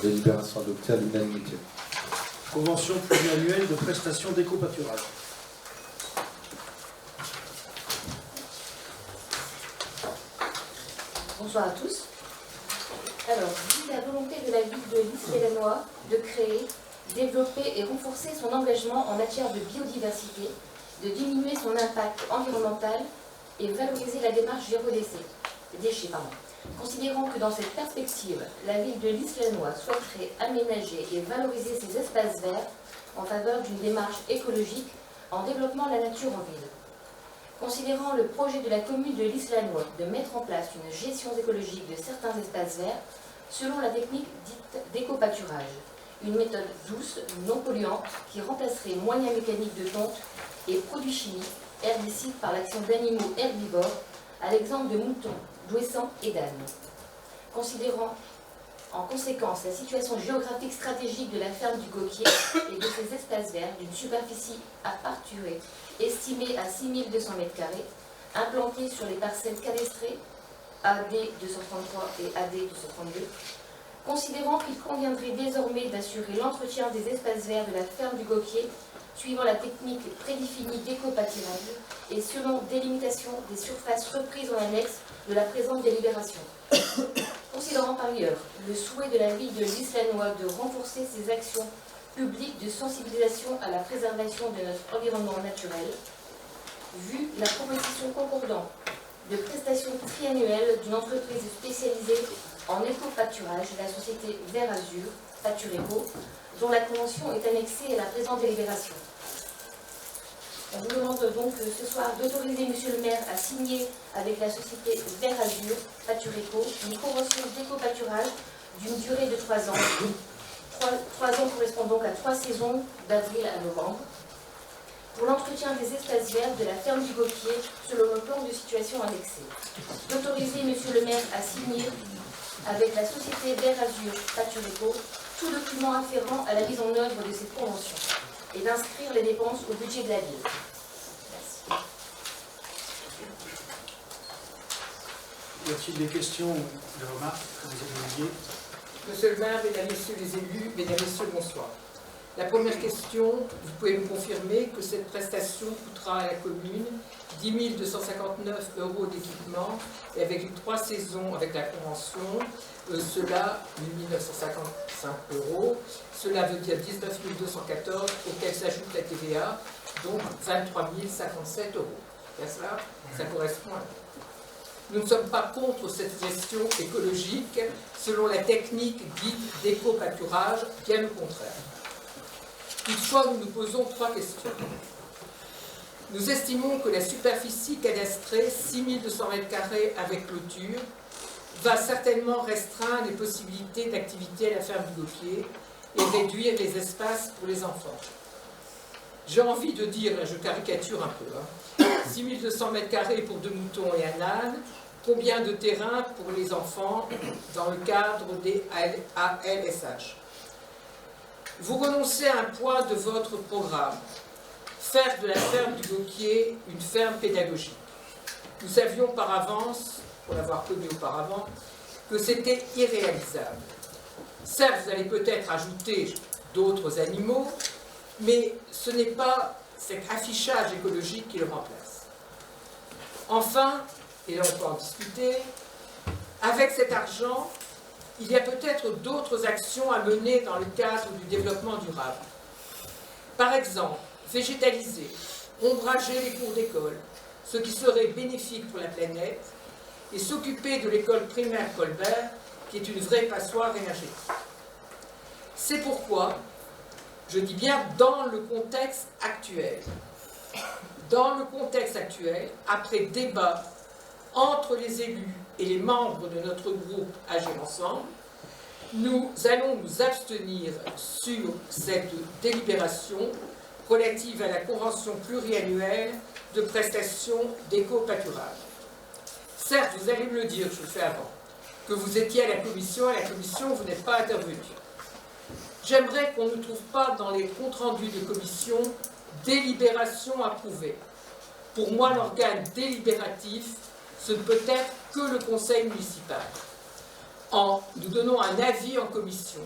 Délibération adoptée à l'unanimité. Convention pluriannuelle de prestation d'éco-pâturage. Bonsoir à tous. Alors, vu la volonté de la ville de L'Islet-Lannoy de créer, développer et renforcer son engagement en matière de biodiversité, de diminuer son impact environnemental et valoriser la démarche zéro déchet. Considérant que dans cette perspective, la ville de L'Islet-Lannoy souhaiterait aménager et valoriser ses espaces verts en faveur d'une démarche écologique en développant la nature en ville. Considérant le projet de la commune de L'Islet-Lannoy de mettre en place une gestion écologique de certains espaces verts selon la technique dite d'éco-pâturage, une méthode douce, non polluante, qui remplacerait moyens mécaniques de tonte et produits chimiques, herbicides par l'action d'animaux herbivores, à l'exemple de moutons, d'ouessants et d'ânes. Considérant en conséquence la situation géographique stratégique de la ferme du Gauquier et de ses espaces verts d'une superficie à pâturer estimée à 6200 m², implantés sur les parcelles cadastrées AD 233 et AD 232, considérant qu'il conviendrait désormais d'assurer l'entretien des espaces verts de la ferme du Gauquier suivant la technique prédéfinie d'éco-pâturage et selon délimitation des surfaces reprises en annexe de la présente délibération. Considérant par ailleurs le souhait de la ville de L'Islet-Lannoy de renforcer ses actions publiques de sensibilisation à la préservation de notre environnement naturel, vu la proposition concordante de prestations triannuelles d'une entreprise spécialisée en éco-pâturage, la société Vert Azur, Pâtureco, dont la convention est annexée à la présente délibération. On vous demande donc ce soir d'autoriser Monsieur le maire à signer avec la société Vert Azur, Pâtureco, une convention d'éco-pâturage d'une durée de 3 ans. 3 ans correspondent donc à 3 saisons, d'avril à novembre, pour l'entretien des espaces verts de la ferme du Gauquier selon le plan de situation annexé. D'autoriser Monsieur le maire à signer avec la société Vert Azur, Pâtureco, tout document afférent à la mise en œuvre de cette convention et d'inscrire les dépenses au budget de la ville. Merci. Y a-t-il des questions ou des remarques? Monsieur le maire, mesdames, messieurs les élus, mesdames, messieurs, bonsoir. La première question, vous pouvez me confirmer que cette prestation coûtera à la commune 10 259 € d'équipement et avec les 3 saisons avec la convention, cela 1 955 €, cela veut dire 19 214 auquel s'ajoute la TVA, donc 23 057 €. Bien cela, ça correspond à... Nous ne sommes pas contre cette gestion écologique selon la technique dite d'éco-pâturage, bien au contraire. Toutefois, nous nous posons 3 questions. Nous estimons que la superficie cadastrée, 6200 m² avec clôture, va certainement restreindre les possibilités d'activité à la ferme du Gauquier et réduire les espaces pour les enfants. J'ai envie de dire, je caricature un peu, 6200 m² pour 2 moutons et un âne, combien de terrain pour les enfants dans le cadre des ALSH? Vous renoncez à un point de votre programme, faire de la ferme du Gauquier une ferme pédagogique. Nous savions par avance, pour l'avoir connu auparavant, que c'était irréalisable. Certes, vous allez peut-être ajouter d'autres animaux, mais ce n'est pas cet affichage écologique qui le remplace. Enfin, et là on peut en discuter, avec cet argent, il y a peut-être d'autres actions à mener dans le cadre du développement durable. Par exemple, végétaliser, ombrager les cours d'école, ce qui serait bénéfique pour la planète, et s'occuper de l'école primaire Colbert, qui est une vraie passoire énergétique. C'est pourquoi, je dis bien dans le contexte actuel, après débat entre les élus et les membres de notre groupe Agir Ensemble, nous allons nous abstenir sur cette délibération relative à la convention pluriannuelle de prestations d'éco-pâturage. Certes, vous allez me le dire, je le fais avant, que vous étiez à la commission, vous n'êtes pas intervenu. J'aimerais qu'on ne trouve pas dans les comptes rendus de commission délibération approuvée. Pour moi, l'organe délibératif, ce ne peut être que le conseil municipal. Nous donnons un avis en commission,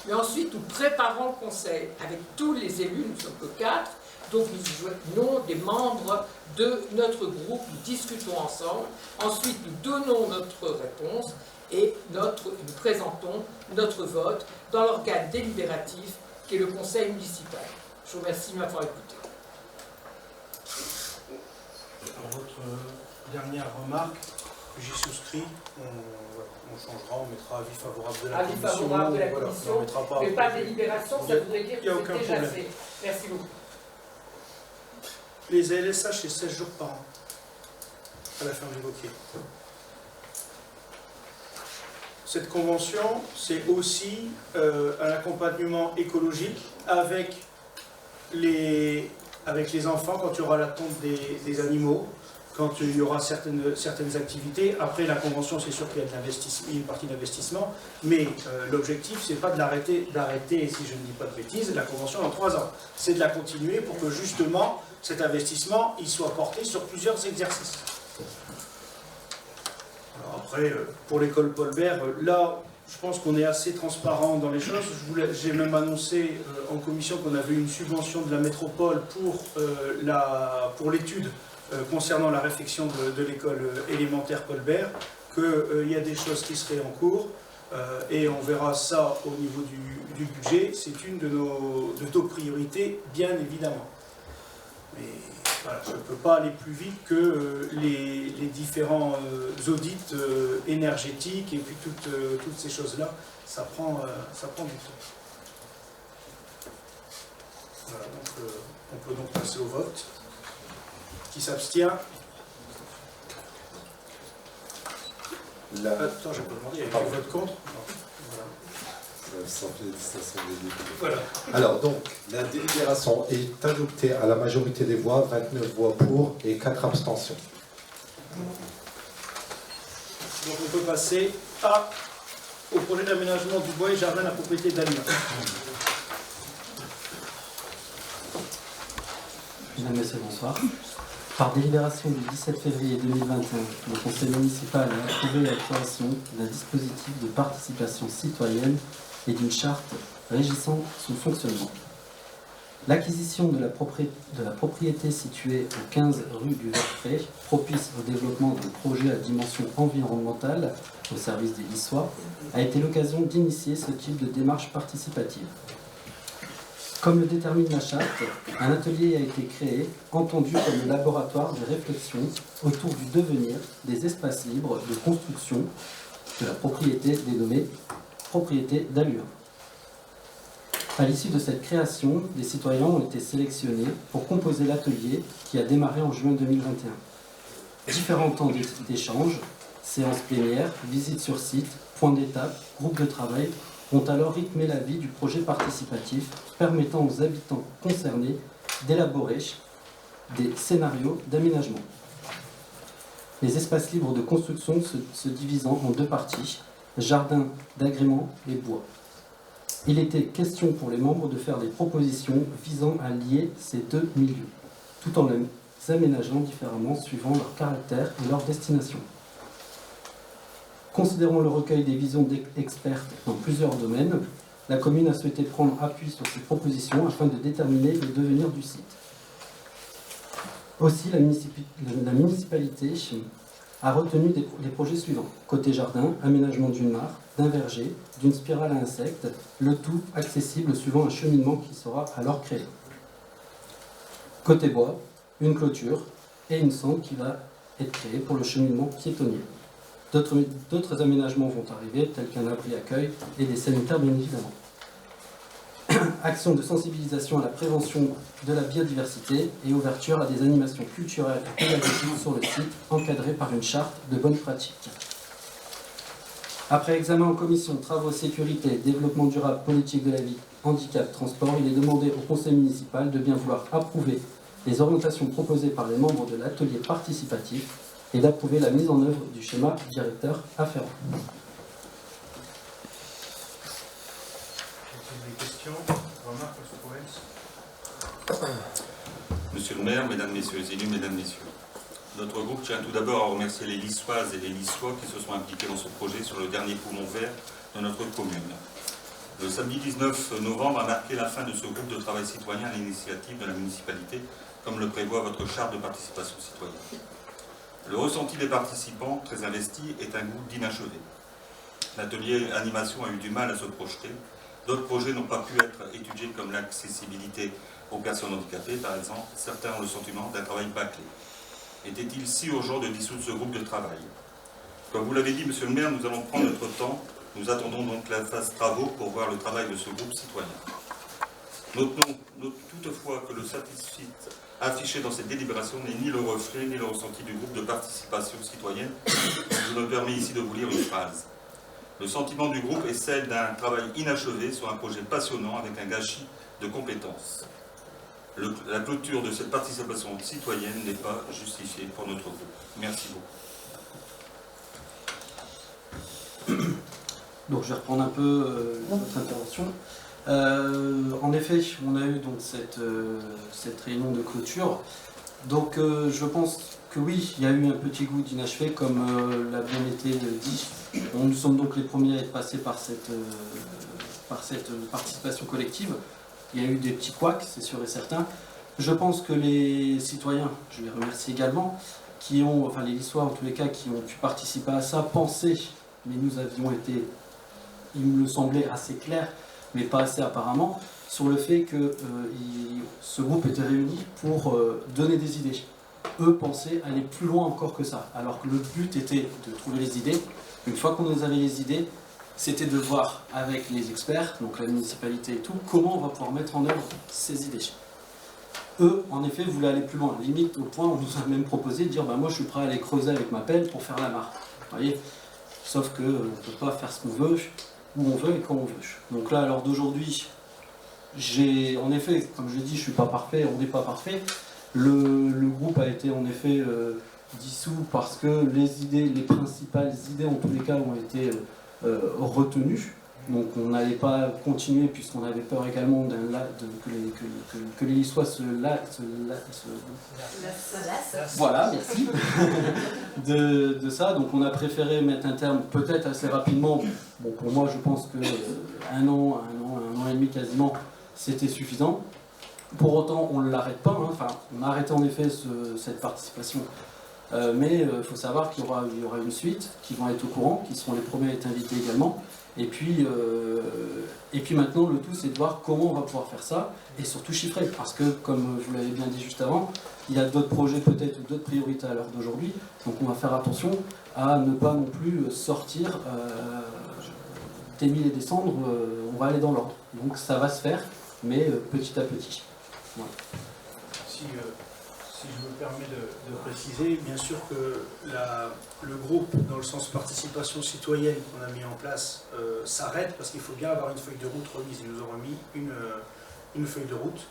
mais ensuite nous préparons le conseil avec tous les élus, nous ne sommes que 4, donc nous donnons des membres de notre groupe, nous discutons ensemble, ensuite nous donnons notre réponse et nous présentons notre vote dans l'organe délibératif qui est le conseil municipal. Je vous remercie de m'avoir écouté. Votre dernière remarque, j'y souscris, on changera, on mettra avis favorable de la commission. Avis favorable de la Voilà, commission, on mettra pas, mais pas de délibération, ça voudrait dire il n'y a que aucun c'est déjà problème. fait. Merci beaucoup. Les ALSH, c'est 16 jours par an à la ferme du Gauquier. Cette convention, c'est aussi un accompagnement écologique avec les enfants quand il y aura la tonte des animaux, quand il y aura certaines activités. Après, la convention, c'est sûr qu'il y a une partie d'investissement, mais l'objectif, c'est pas d'arrêter, si je ne dis pas de bêtises, la convention en 3 ans. C'est de la continuer pour que justement, cet investissement, il soit porté sur plusieurs exercices. Alors après, pour l'école Paul Bert, là, je pense qu'on est assez transparent dans les choses. J'ai même annoncé en commission qu'on avait une subvention de la métropole pour l'étude concernant la réfection de l'école élémentaire Paul Bert, qu'il y a des choses qui seraient en cours, et on verra ça au niveau du budget. C'est une de nos priorités, bien évidemment. Mais voilà, je ne peux pas aller plus vite que les différents audits énergétiques et puis toutes ces choses-là, ça prend du temps. Voilà, donc on peut donc passer au vote. Qui s'abstient? Attends, je n'ai pas demandé, il y a un vote contre. Voilà. Alors donc, la délibération est adoptée à la majorité des voix, 29 voix pour et 4 abstentions. Donc on peut passer au projet d'aménagement du bois et jardin à la propriété d'Alma. Mesdames, Messieurs, bonsoir. Par délibération du 17 février 2021, le Conseil municipal a approuvé la création d'un dispositif de participation citoyenne et d'une charte régissant son fonctionnement. L'acquisition de la propriété située au 15 rue du Vertpré, propice au développement d'un projet à dimension environnementale au service des Lissois, a été l'occasion d'initier ce type de démarche participative. Comme le détermine la charte, un atelier a été créé, entendu comme le laboratoire de réflexion autour du devenir des espaces libres de construction de la propriété dénommée propriété d'allure. À l'issue de cette création, des citoyens ont été sélectionnés pour composer l'atelier qui a démarré en juin 2021. Différents temps d'échange, séances plénières, visites sur site, points d'étape, groupes de travail ont alors rythmé la vie du projet participatif, permettant aux habitants concernés d'élaborer des scénarios d'aménagement. Les espaces libres de construction se divisant en deux parties, jardin d'agrément et bois. Il était question pour les membres de faire des propositions visant à lier ces deux milieux, tout en les aménageant différemment suivant leur caractère et leur destination. Considérant le recueil des visions d'experts dans plusieurs domaines, la commune a souhaité prendre appui sur ces propositions afin de déterminer le devenir du site. Aussi, la municipalité a retenu les projets suivants. Côté jardin, aménagement d'une mare, d'un verger, d'une spirale à insectes, le tout accessible suivant un cheminement qui sera alors créé. Côté bois, une clôture et une sangle qui va être créée pour le cheminement piétonnier. D'autres aménagements vont arriver, tels qu'un abri accueil et des sanitaires bien évidemment. Action de sensibilisation à la prévention de la biodiversité et ouverture à des animations culturelles et pédagogiques sur le site, encadrées par une charte de bonnes pratiques. Après examen en commission, travaux, sécurité, développement durable, politique de la vie, handicap, transport, il est demandé au conseil municipal de bien vouloir approuver les orientations proposées par les membres de l'atelier participatif et d'approuver la mise en œuvre du schéma directeur afférent. Des questions, remarques, M. Proens? Monsieur le maire, mesdames, messieurs les élus, mesdames, messieurs, notre groupe tient tout d'abord à remercier les Lissoises et les Lissois qui se sont impliqués dans ce projet sur le dernier poumon vert de notre commune. Le samedi 19 novembre a marqué la fin de ce groupe de travail citoyen à l'initiative de la municipalité, comme le prévoit votre charte de participation citoyenne. Le ressenti des participants, très investis, est un goût d'inachevé. L'atelier animation a eu du mal à se projeter. D'autres projets n'ont pas pu être étudiés, comme l'accessibilité aux personnes handicapées, par exemple. Certains ont le sentiment d'un travail bâclé. Était-il si urgent de dissoudre ce groupe de travail? Comme vous l'avez dit, monsieur le maire, nous allons prendre notre temps. Nous attendons donc la phase travaux pour voir le travail de ce groupe citoyen. Notons toutefois que le satisfait affiché dans cette délibération n'est ni le reflet ni le ressenti du groupe de participation citoyenne. Je me permets ici de vous lire une phrase. Le sentiment du groupe est celle d'un travail inachevé sur un projet passionnant avec un gâchis de compétences. La clôture de cette participation citoyenne n'est pas justifiée pour notre groupe. Merci beaucoup. Donc je vais reprendre un peu notre intervention. En effet, on a eu donc cette réunion de clôture. Donc je pense que oui, il y a eu un petit goût d'inachevé, comme l'a bien été dit. Nous sommes donc les premiers à être passés par cette participation collective. Il y a eu des petits couacs, c'est sûr et certain. Je pense que les citoyens, je les remercie également, qui ont, enfin les Lissois en tous les cas, qui ont pu participer à ça, pensaient, mais nous avions été, il me semblait assez clair, mais pas assez apparemment, sur le fait que ce groupe était réuni pour donner des idées. Eux pensaient aller plus loin encore que ça, alors que le but était de trouver les idées. Une fois qu'on avait les idées, c'était de voir avec les experts, donc la municipalité et tout, comment on va pouvoir mettre en œuvre ces idées. Eux, en effet, voulaient aller plus loin, limite au point où on nous a même proposé de dire bah, moi je suis prêt à aller creuser avec ma pelle pour faire la mare. Vous voyez, sauf qu'on ne peut pas faire ce qu'on veut, où on veut et quand on veut. Donc là, à l'heure d'aujourd'hui, en effet, comme je dis, je ne suis pas parfait, on n'est pas parfait. Le groupe a été en effet dissous parce que les principales idées en tous les cas ont été retenues. Donc on n'allait pas continuer puisqu'on avait peur également que les Lissois se lassent. Voilà, merci. de ça, donc on a préféré mettre un terme peut-être assez rapidement. Bon, pour moi, je pense que un an et demi quasiment, c'était suffisant. Pour autant, on ne l'arrête pas. Hein. Enfin, on a arrêté en effet cette participation. Mais il faut savoir qu'il y aura une suite, qui vont être au courant, qui seront les premiers à être invités également. Et puis maintenant, le tout, c'est de voir comment on va pouvoir faire ça, et surtout chiffrer. Parce que, comme je vous l'avais bien dit juste avant, il y a d'autres projets peut-être ou d'autres priorités à l'heure d'aujourd'hui. Donc on va faire attention à ne pas non plus sortir des mille et des cendres, on va aller dans l'ordre. Donc ça va se faire, mais petit à petit. Voilà. Si je me permets de préciser, bien sûr que le groupe, dans le sens participation citoyenne qu'on a mis en place, s'arrête parce qu'il faut bien avoir une feuille de route remise. Ils nous ont remis une feuille de route.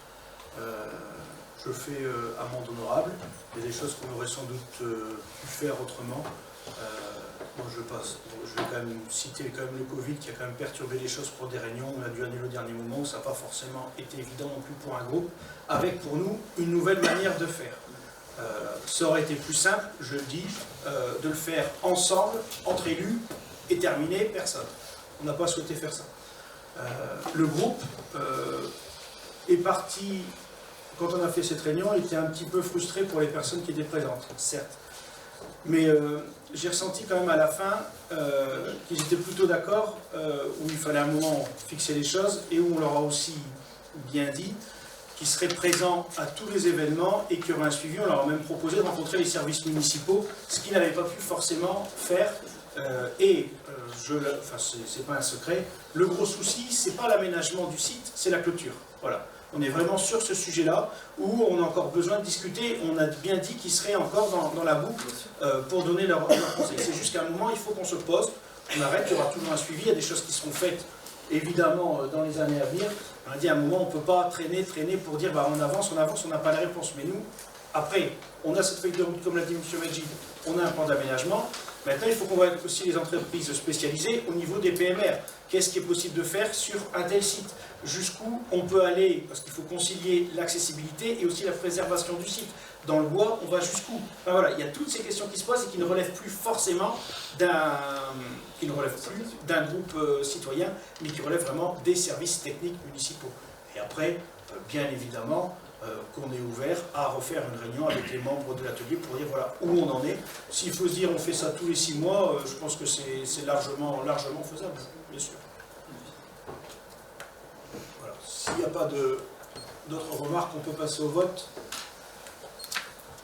Je fais amende honorable. Il y a des choses qu'on aurait sans doute pu faire autrement. Bon, je passe. Je vais quand même citer le Covid qui a quand même perturbé les choses pour des réunions. On a dû annuler au dernier moment, ça n'a pas forcément été évident non plus pour un groupe, avec pour nous une nouvelle manière de faire. Ça aurait été plus simple, je le dis, de le faire ensemble, entre élus, et terminer, personne. On n'a pas souhaité faire ça. Le groupe est parti, quand on a fait cette réunion, il était un petit peu frustré pour les personnes qui étaient présentes, certes. Mais j'ai ressenti quand même à la fin qu'ils étaient plutôt d'accord, où il fallait à un moment fixer les choses, et où on leur a aussi bien dit qu'ils seraient présents à tous les événements et qu'il y aurait un suivi. On leur a même proposé de rencontrer les services municipaux, ce qu'ils n'avaient pas pu forcément faire. C'est pas un secret, le gros souci, c'est pas l'aménagement du site, c'est la clôture. Voilà. On est vraiment sur ce sujet-là, où on a encore besoin de discuter. On a bien dit qu'ils seraient encore dans la boucle pour donner leur conseil. C'est juste qu'à un moment, il faut qu'on se pose, on arrête, il y aura toujours un suivi, il y a des choses qui seront faites, évidemment, dans les années à venir. On a dit à un moment, on ne peut pas traîner pour dire bah, on avance, on n'a pas la réponse. Mais nous, après, on a cette feuille de route, comme l'a dit M. Medjid, on a un plan d'aménagement. Maintenant, il faut qu'on voit aussi les entreprises spécialisées au niveau des PMR. Qu'est-ce qui est possible de faire sur un tel site? Jusqu'où on peut aller? Parce qu'il faut concilier l'accessibilité et aussi la préservation du site. Dans le bois, on va jusqu'où? Enfin, voilà, il y a toutes ces questions qui se posent et qui ne relèvent plus forcément d'un groupe citoyen, mais qui relèvent vraiment des services techniques municipaux. Et après, bien évidemment, qu'on est ouvert à refaire une réunion avec les membres de l'atelier pour dire voilà où on en est. S'il faut se dire on fait ça tous les 6 mois, je pense que c'est largement faisable, bien sûr. Voilà. S'il n'y a pas d'autres remarques, on peut passer au vote.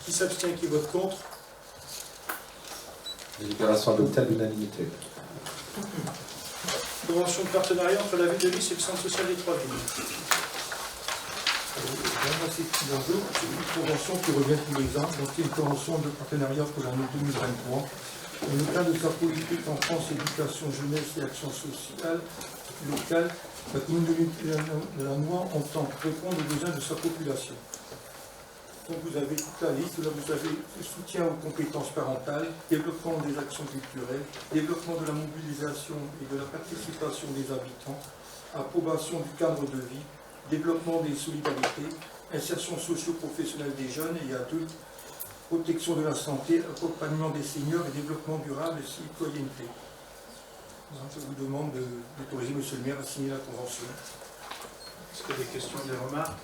Qui s'abstient, qui vote contre? Délibération adoptée à l'unanimité. Convention de partenariat entre la ville de Lys et le centre social des Trois Villes. C'est une convention qui revient tous les ans, donc c'est une convention de partenariat pour l'année 2023. Dans le cadre de sa politique en France, éducation, jeunesse et action sociale locale, la commune de la Noix entend répondre aux besoins de sa population. Donc vous avez toute la liste, là vous avez le soutien aux compétences parentales, développement des actions culturelles, développement de la mobilisation et de la participation des habitants, approbation du cadre de vie, développement des solidarités, insertion socio-professionnelle des jeunes, et il y a 2, protection de la santé, accompagnement des seniors et développement durable et citoyenneté. Je vous demande d'autoriser M. le maire à signer la convention. Est-ce qu'il y a des questions, des remarques?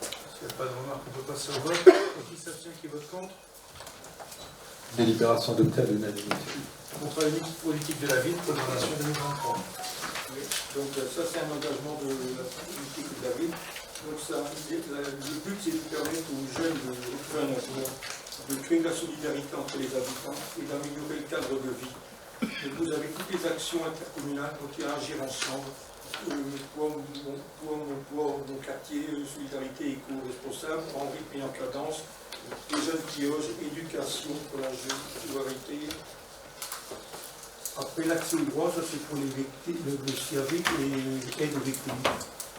S'il n'y a pas de remarques, on peut passer au vote. Qui s'abstient, qui vote contre? Délibération adoptée à l'unanimité. Contre la politique de la ville, programmation 2023. Oui. Donc ça c'est un engagement de la politique de la ville. Donc ça, le but c'est de permettre aux jeunes de retrouver un emploi, de créer de la solidarité entre les habitants et d'améliorer le cadre de vie. Donc vous avez toutes les actions intercommunales, donc il y a Agir ensemble, mon quartier, solidarité éco-responsable, en rythme et en cadence, les jeunes qui osent, éducation pour la solidarité. Après l'accès au droit, ça c'est pour le CAV et aide aux victimes.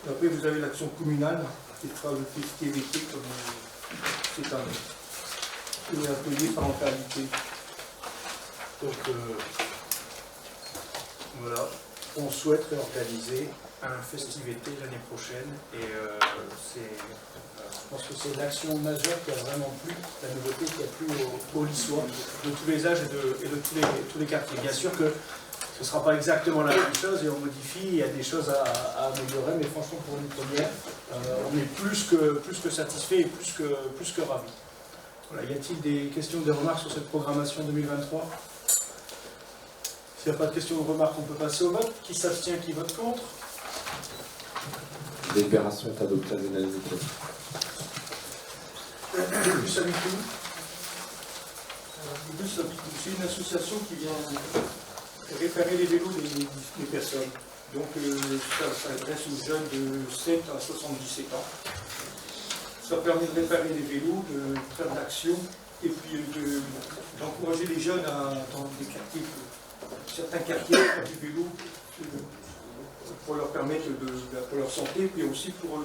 Après vous avez l'action communale, qui sera le TVT comme cette année. Et l'atelier parentalité. Donc voilà, on souhaite réorganiser un festivété l'année prochaine et je pense que c'est l'action majeure qui a vraiment plu, la nouveauté qui a plu aux Lyssois de tous les âges et de tous les quartiers. Bien sûr que ce ne sera pas exactement la même chose et on modifie, il y a des choses à améliorer, mais franchement pour une première, on est plus que satisfait et plus que ravis. Voilà, y a-t-il des questions, des remarques sur cette programmation 2023? S'il n'y a pas de questions ou de remarques, on peut passer au vote. Qui s'abstient, qui vote contre? La délibération est adoptée à l'unanimité. Plus avec nous. C'est une association qui vient réparer les vélos des personnes. Donc ça s'adresse aux jeunes de 7 à 77 ans. Ça permet de réparer les vélos, de faire de l'action et puis d'encourager les jeunes dans des quartiers, certains quartiers, à faire du vélo pour leur permettre pour leur santé, puis aussi pour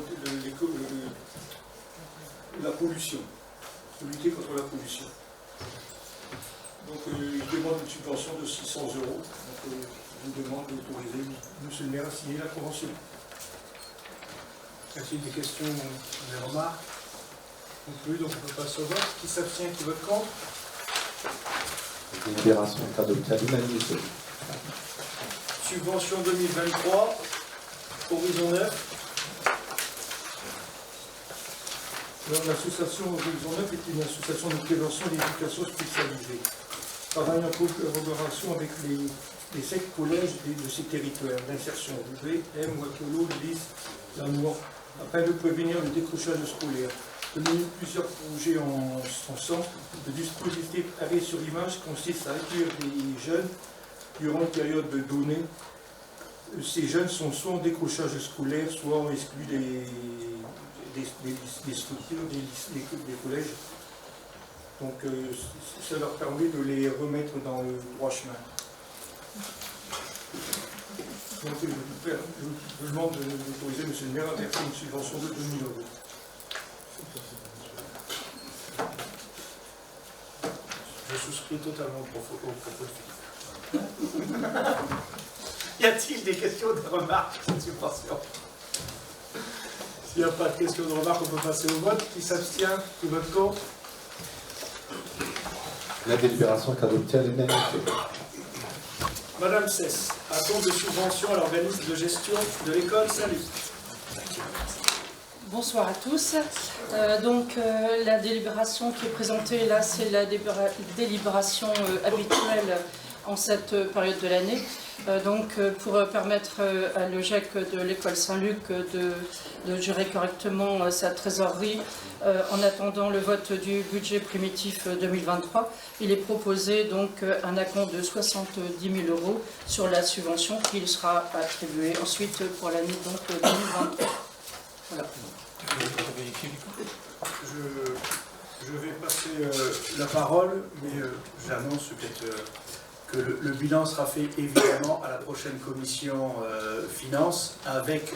la pollution, pour lutter contre la pollution. Donc je demande une subvention de 600 €. Donc je vous demande d'autoriser M. le maire à signer la convention. Y a-t-il des questions ou des remarques? Non plus, donc on peut passer au vote. Qui s'abstient, qui vote contre? La délibération est adoptée à l'unanimité. Subvention 2023, Horizon 9. Alors l'association Horizon 9 est une association de prévention et d'éducation spécialisée. Travaille en collaboration avec les 7 collèges de ces territoires d'insertion, Roubaix, M, Wattolo, Lys, Lannoy, afin de prévenir le décrochage scolaire. De mener plusieurs projets en sens. Le dispositif arrêt sur image consiste à accueillir des jeunes durant une période de données. Ces jeunes sont soit en décrochage scolaire, soit exclus des structures, des collèges. Donc ça leur permet de les remettre dans le droit chemin. Donc je demande d'autoriser M. le maire à verser une subvention de 2 000 €. Je souscris totalement au propos de Philippe. Y a-t-il des questions ou des remarques sur cette subvention? S'il n'y a pas de questions ou de remarques, on peut passer au vote. Qui s'abstient? Qui vote contre? La délibération est adoptée à l'unanimité. Madame Cesse, attente de subvention à l'organisme de gestion de l'école Salut. Bonsoir à tous. La délibération qui est présentée là, c'est la délibération habituelle en cette période de l'année. Pour permettre à l'EGEC de l'école Saint-Luc de gérer correctement sa trésorerie en attendant le vote du budget primitif 2023, il est proposé donc un acompte de 70 000 € sur la subvention qui sera attribuée ensuite pour l'année 2023. Voilà. Je vais passer la parole, mais j'annonce que le bilan sera fait évidemment à la prochaine commission finance avec,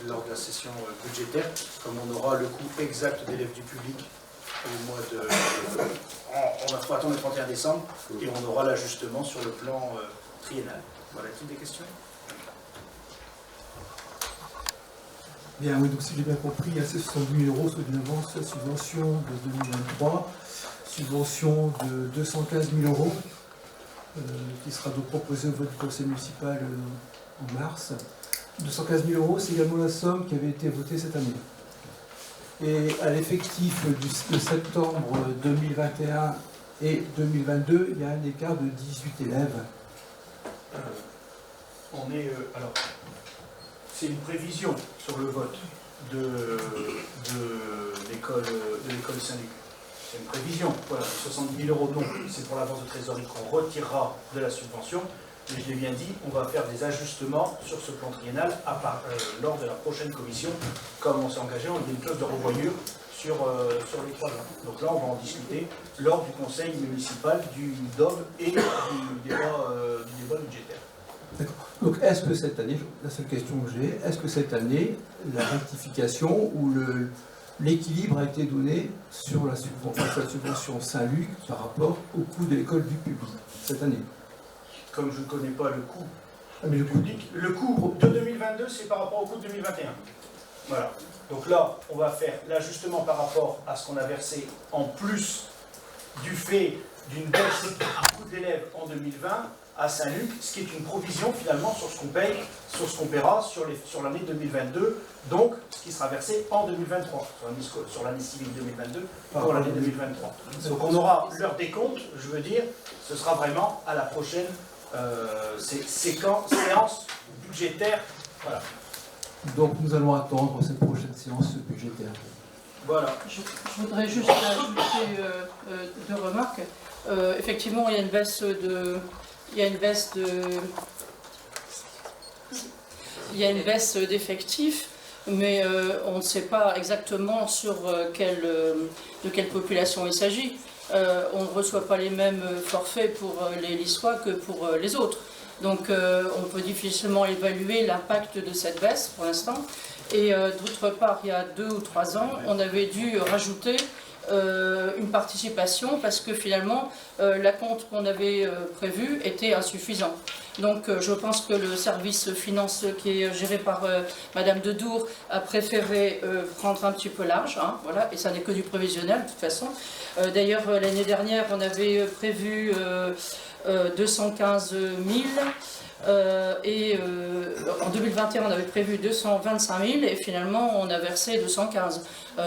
lors de la session budgétaire, comme on aura le coût exact d'élèves du public au mois de... on va attendre le 31 décembre et on aura l'ajustement sur le plan triennal. Voilà, a-t-il des questions? Bien, oui, donc si j'ai bien compris, il y a ces 70 000 € sur une avance subvention de 2023, subvention de 215 000 € qui sera donc proposée au vote du conseil municipal en mars. 215 000 €, c'est également la somme qui avait été votée cette année. Et à l'effectif de septembre 2021 et 2022, il y a un écart de 18 élèves. Alors, c'est une prévision sur le vote de l'école Saint-Luc. C'est une prévision. Voilà, 70 000 € non, c'est pour l'avance de trésorerie qu'on retirera de la subvention. Mais je l'ai bien dit, on va faire des ajustements sur ce plan triennal lors de la prochaine commission. Comme on s'est engagé, on a une clause de revoyure sur les 3 ans. Donc là, on va en discuter lors du conseil municipal du DOB et du débat budgétaire. D'accord. Donc est-ce que cette année, la seule question que j'ai, est-ce que cette année, la rectification ou l'équilibre a été donné sur la subvention Saint-Luc par rapport au coût de l'école du public cette année? Comme je ne connais pas le coût du public, le coût de 2022, c'est par rapport au coût de 2021. Voilà. Donc là, on va faire l'ajustement par rapport à ce qu'on a versé en plus du fait d'une baisse du coût de l'élève en 2020 à Saint-Luc, ce qui est une provision finalement sur ce qu'on paye, sur ce qu'on paiera sur l'année 2022, donc ce qui sera versé en 2023, sur l'année civile 2022 pour l'année 2023. Donc on aura l'heure des comptes, je veux dire, ce sera vraiment à la prochaine séance budgétaire. Voilà. Donc nous allons attendre cette prochaine séance budgétaire. Voilà. Je voudrais juste ajouter deux remarques. Effectivement, il y a une baisse d'effectifs, mais on ne sait pas exactement de quelle population il s'agit. On ne reçoit pas les mêmes forfaits pour les Lissois que pour les autres. Donc on peut difficilement évaluer l'impact de cette baisse pour l'instant. Et d'autre part, il y a 2 ou 3 ans, on avait dû rajouter une participation parce que finalement, l'acompte qu'on avait prévu était insuffisant. Donc je pense que le service finance qui est géré par Madame Dedour a préféré prendre un petit peu large, hein, voilà, et ça n'est que du prévisionnel de toute façon. D'ailleurs, l'année dernière, on avait prévu 215 000. En 2021, on avait prévu 225 000 et finalement, on a versé 215.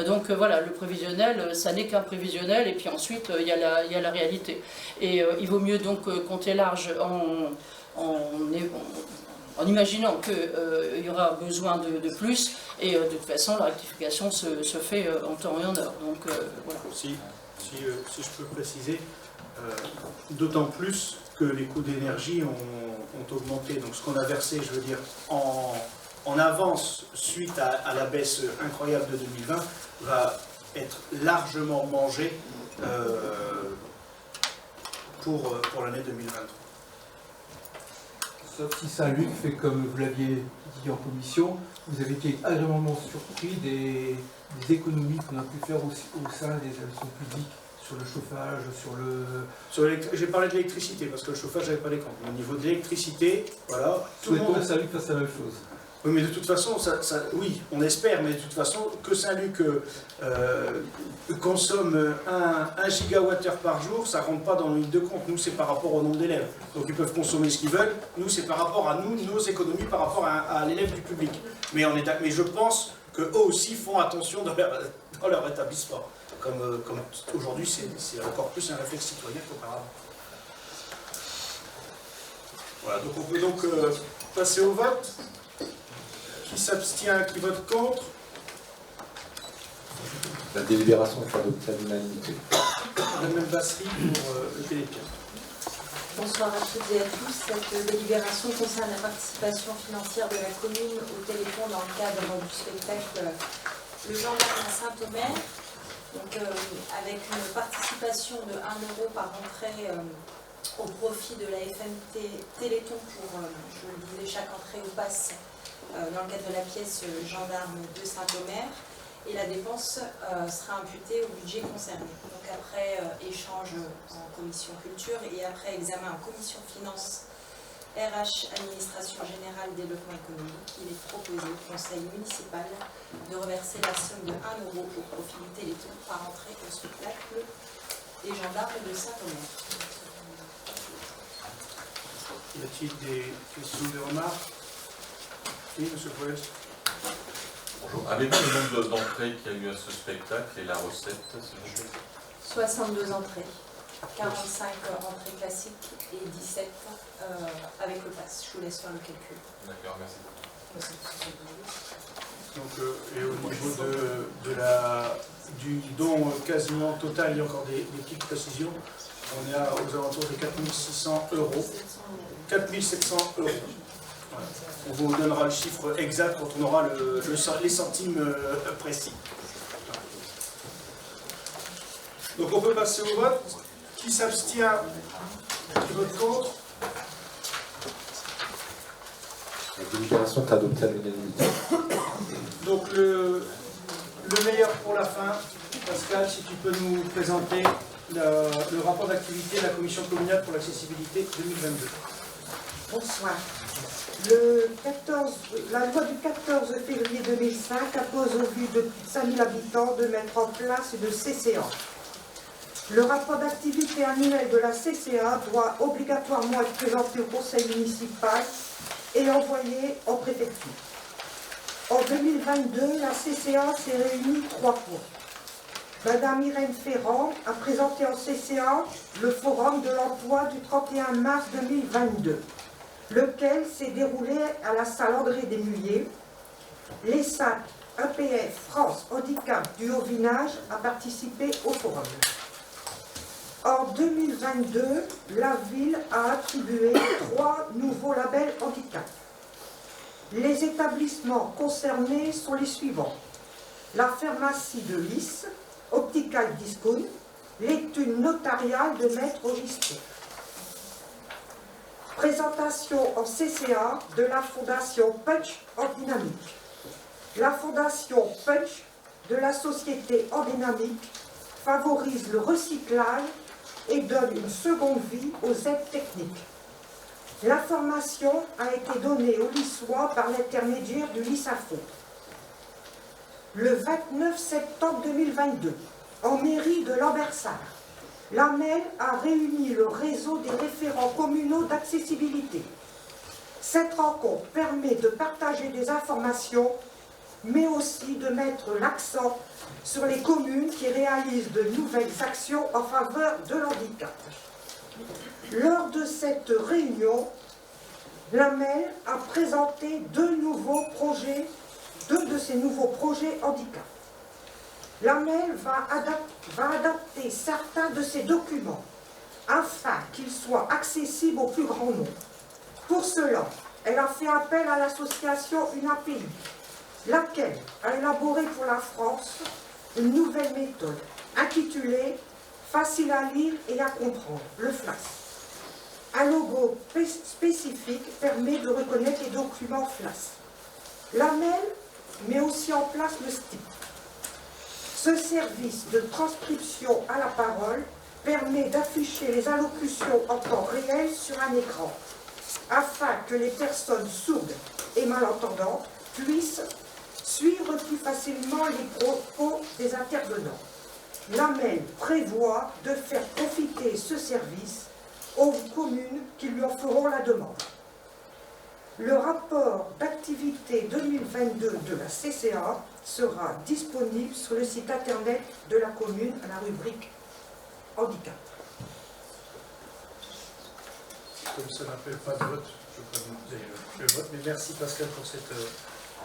Donc voilà, le prévisionnel, ça n'est qu'un prévisionnel et puis ensuite, il y a la réalité. Et il vaut mieux donc compter large en imaginant qu'il y aura besoin de plus et de toute façon, la rectification se fait en temps et en heure. Donc voilà. Si je peux préciser, d'autant plus que les coûts d'énergie ont augmenté. Donc ce qu'on a versé, je veux dire, en avance suite à la baisse incroyable de 2020, va être largement mangé pour l'année 2023. Sauf si Saint-Luc fait comme vous l'aviez dit en commission, vous avez été agréablement surpris des économies qu'on a pu faire au sein des établissements publics. Sur le chauffage, j'ai parlé de l'électricité, parce que le chauffage, j'avais pas les comptes. Au niveau de l'électricité, voilà. Souhaitons que Saint-Luc fasse la même chose. Oui, mais de toute façon, oui, on espère, mais de toute façon, que Saint-Luc consomme 1 gigawattheure par jour, ça ne rentre pas dans le ligne de compte. Nous, c'est par rapport au nombre d'élèves. Donc, ils peuvent consommer ce qu'ils veulent. Nous, c'est par rapport à nous, nos économies, par rapport à l'élève du public. Mais je pense qu'eux aussi font attention dans leur établissement. Comme aujourd'hui, c'est encore plus un réflexe citoyen qu'auparavant. Voilà, donc on peut donc passer au vote. Qui s'abstient, qui vote contre? La délibération est adoptée à l'unanimité. Madame Bassery pour le Télépian. Bonsoir à toutes et à tous. Cette délibération concerne la participation financière de la commune au Téléthon dans le cadre du spectacle Le Gendarme à Saint-Omer. Donc, avec une participation de 1 € par entrée au profit de la FMT Téléthon pour, je le disais, chaque entrée au pass dans le cadre de la pièce Gendarme de Saint-Omer. Et la dépense sera imputée au budget concerné. Donc après échange en commission culture et après examen en commission finance, RH, administration générale, développement économique, il est proposé au conseil municipal de reverser la somme de 1 € au profit du Téléthon par entrée au spectacle des gendarmes de Saint-Omer. Y a-t-il des questions, des remarques? Oui, monsieur le Président. Bonjour. Avez-vous le nombre d'entrées qu'il y a eu à ce spectacle et la recette, s'il vous plaît? 62 entrées, 45 entrées classiques et 17 avec le pass. Je vous laisse faire le calcul. D'accord, merci. Donc, et au niveau du don quasiment total, il y a encore des petites précisions. On est aux alentours de 4 600 €. 4 700 €. Voilà. On vous donnera le chiffre exact quand on aura les centimes précis. Donc on peut passer au vote. Qui s'abstient? Qui vote contre? La délibération est adoptée à l'unanimité. Donc le meilleur pour la fin, Pascal, si tu peux nous présenter le rapport d'activité de la Commission communale pour l'accessibilité 2022. Bonsoir. La loi du 14 février 2005 impose au vu de plus de 5000 habitants de mettre en place une CCA. Le rapport d'activité annuel de la CCA doit obligatoirement être présenté au conseil municipal et envoyé en préfecture. En 2022, la CCA s'est réunie 3 fois. Madame Irène Ferrand a présenté en CCA le forum de l'emploi du 31 mars 2022, lequel s'est déroulé à la salle André Desmulliers. L'ESAC EPF France Handicap du Haut-Vinage a participé au forum. En 2022, la ville a attribué 3 nouveaux labels handicap. Les établissements concernés sont les suivants: la pharmacie de Lys, Optical Discount, l'étude notariale de Maître Augustin. Présentation en CCA de la fondation Punch en dynamique. La fondation Punch de la société en dynamique favorise le recyclage et donne une seconde vie aux aides techniques. L'information a été donnée aux Lyssois par l'intermédiaire du Lysafo. Le 29 septembre 2022, en mairie de Lambersart, l'AMEL a réuni le réseau des référents communaux d'accessibilité. Cette rencontre permet de partager des informations, mais aussi de mettre l'accent sur les communes qui réalisent de nouvelles actions en faveur de l'handicap. Lors de cette réunion, l'AMEL a présenté deux de ses nouveaux projets handicap. L'AMEL va adapter certains de ses documents afin qu'ils soient accessibles au plus grand nombre. Pour cela, elle a fait appel à l'association UNAPI, laquelle a élaboré pour la France une nouvelle méthode intitulée « Facile à lire et à comprendre », le FLAS. Un logo spécifique permet de reconnaître les documents FLAS. L'AMEL met aussi en place le STIP. Ce service de transcription à la parole permet d'afficher les allocutions en temps réel sur un écran, afin que les personnes sourdes et malentendantes puissent suivre plus facilement les propos des intervenants. L'AMEL prévoit de faire profiter ce service aux communes qui lui en feront la demande. Le rapport d'activité 2022 de la CCA sera disponible sur le site internet de la commune à la rubrique handicap. Comme ça n'appelle pas de vote, je ne vais pas vous donner le vote, mais merci Pascal pour cette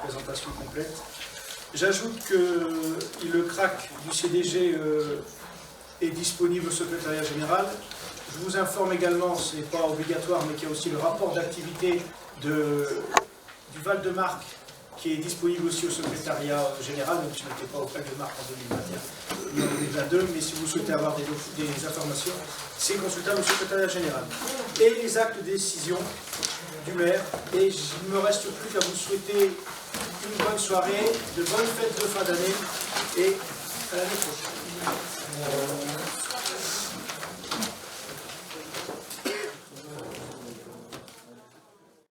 présentation complète. J'ajoute que le CRAC du CDG est disponible au secrétariat général. Je vous informe également, ce n'est pas obligatoire, mais qu'il y a aussi le rapport d'activité du Val-de-Marque qui est disponible aussi au secrétariat général, donc je n'étais pas au Val-de-Marque en 2022, mais si vous souhaitez avoir des informations, c'est consultable au secrétariat général. Et les actes de décision du maire, et il ne me reste plus qu'à vous souhaiter une bonne soirée, de bonnes fêtes de fin d'année, et à l'année prochaine.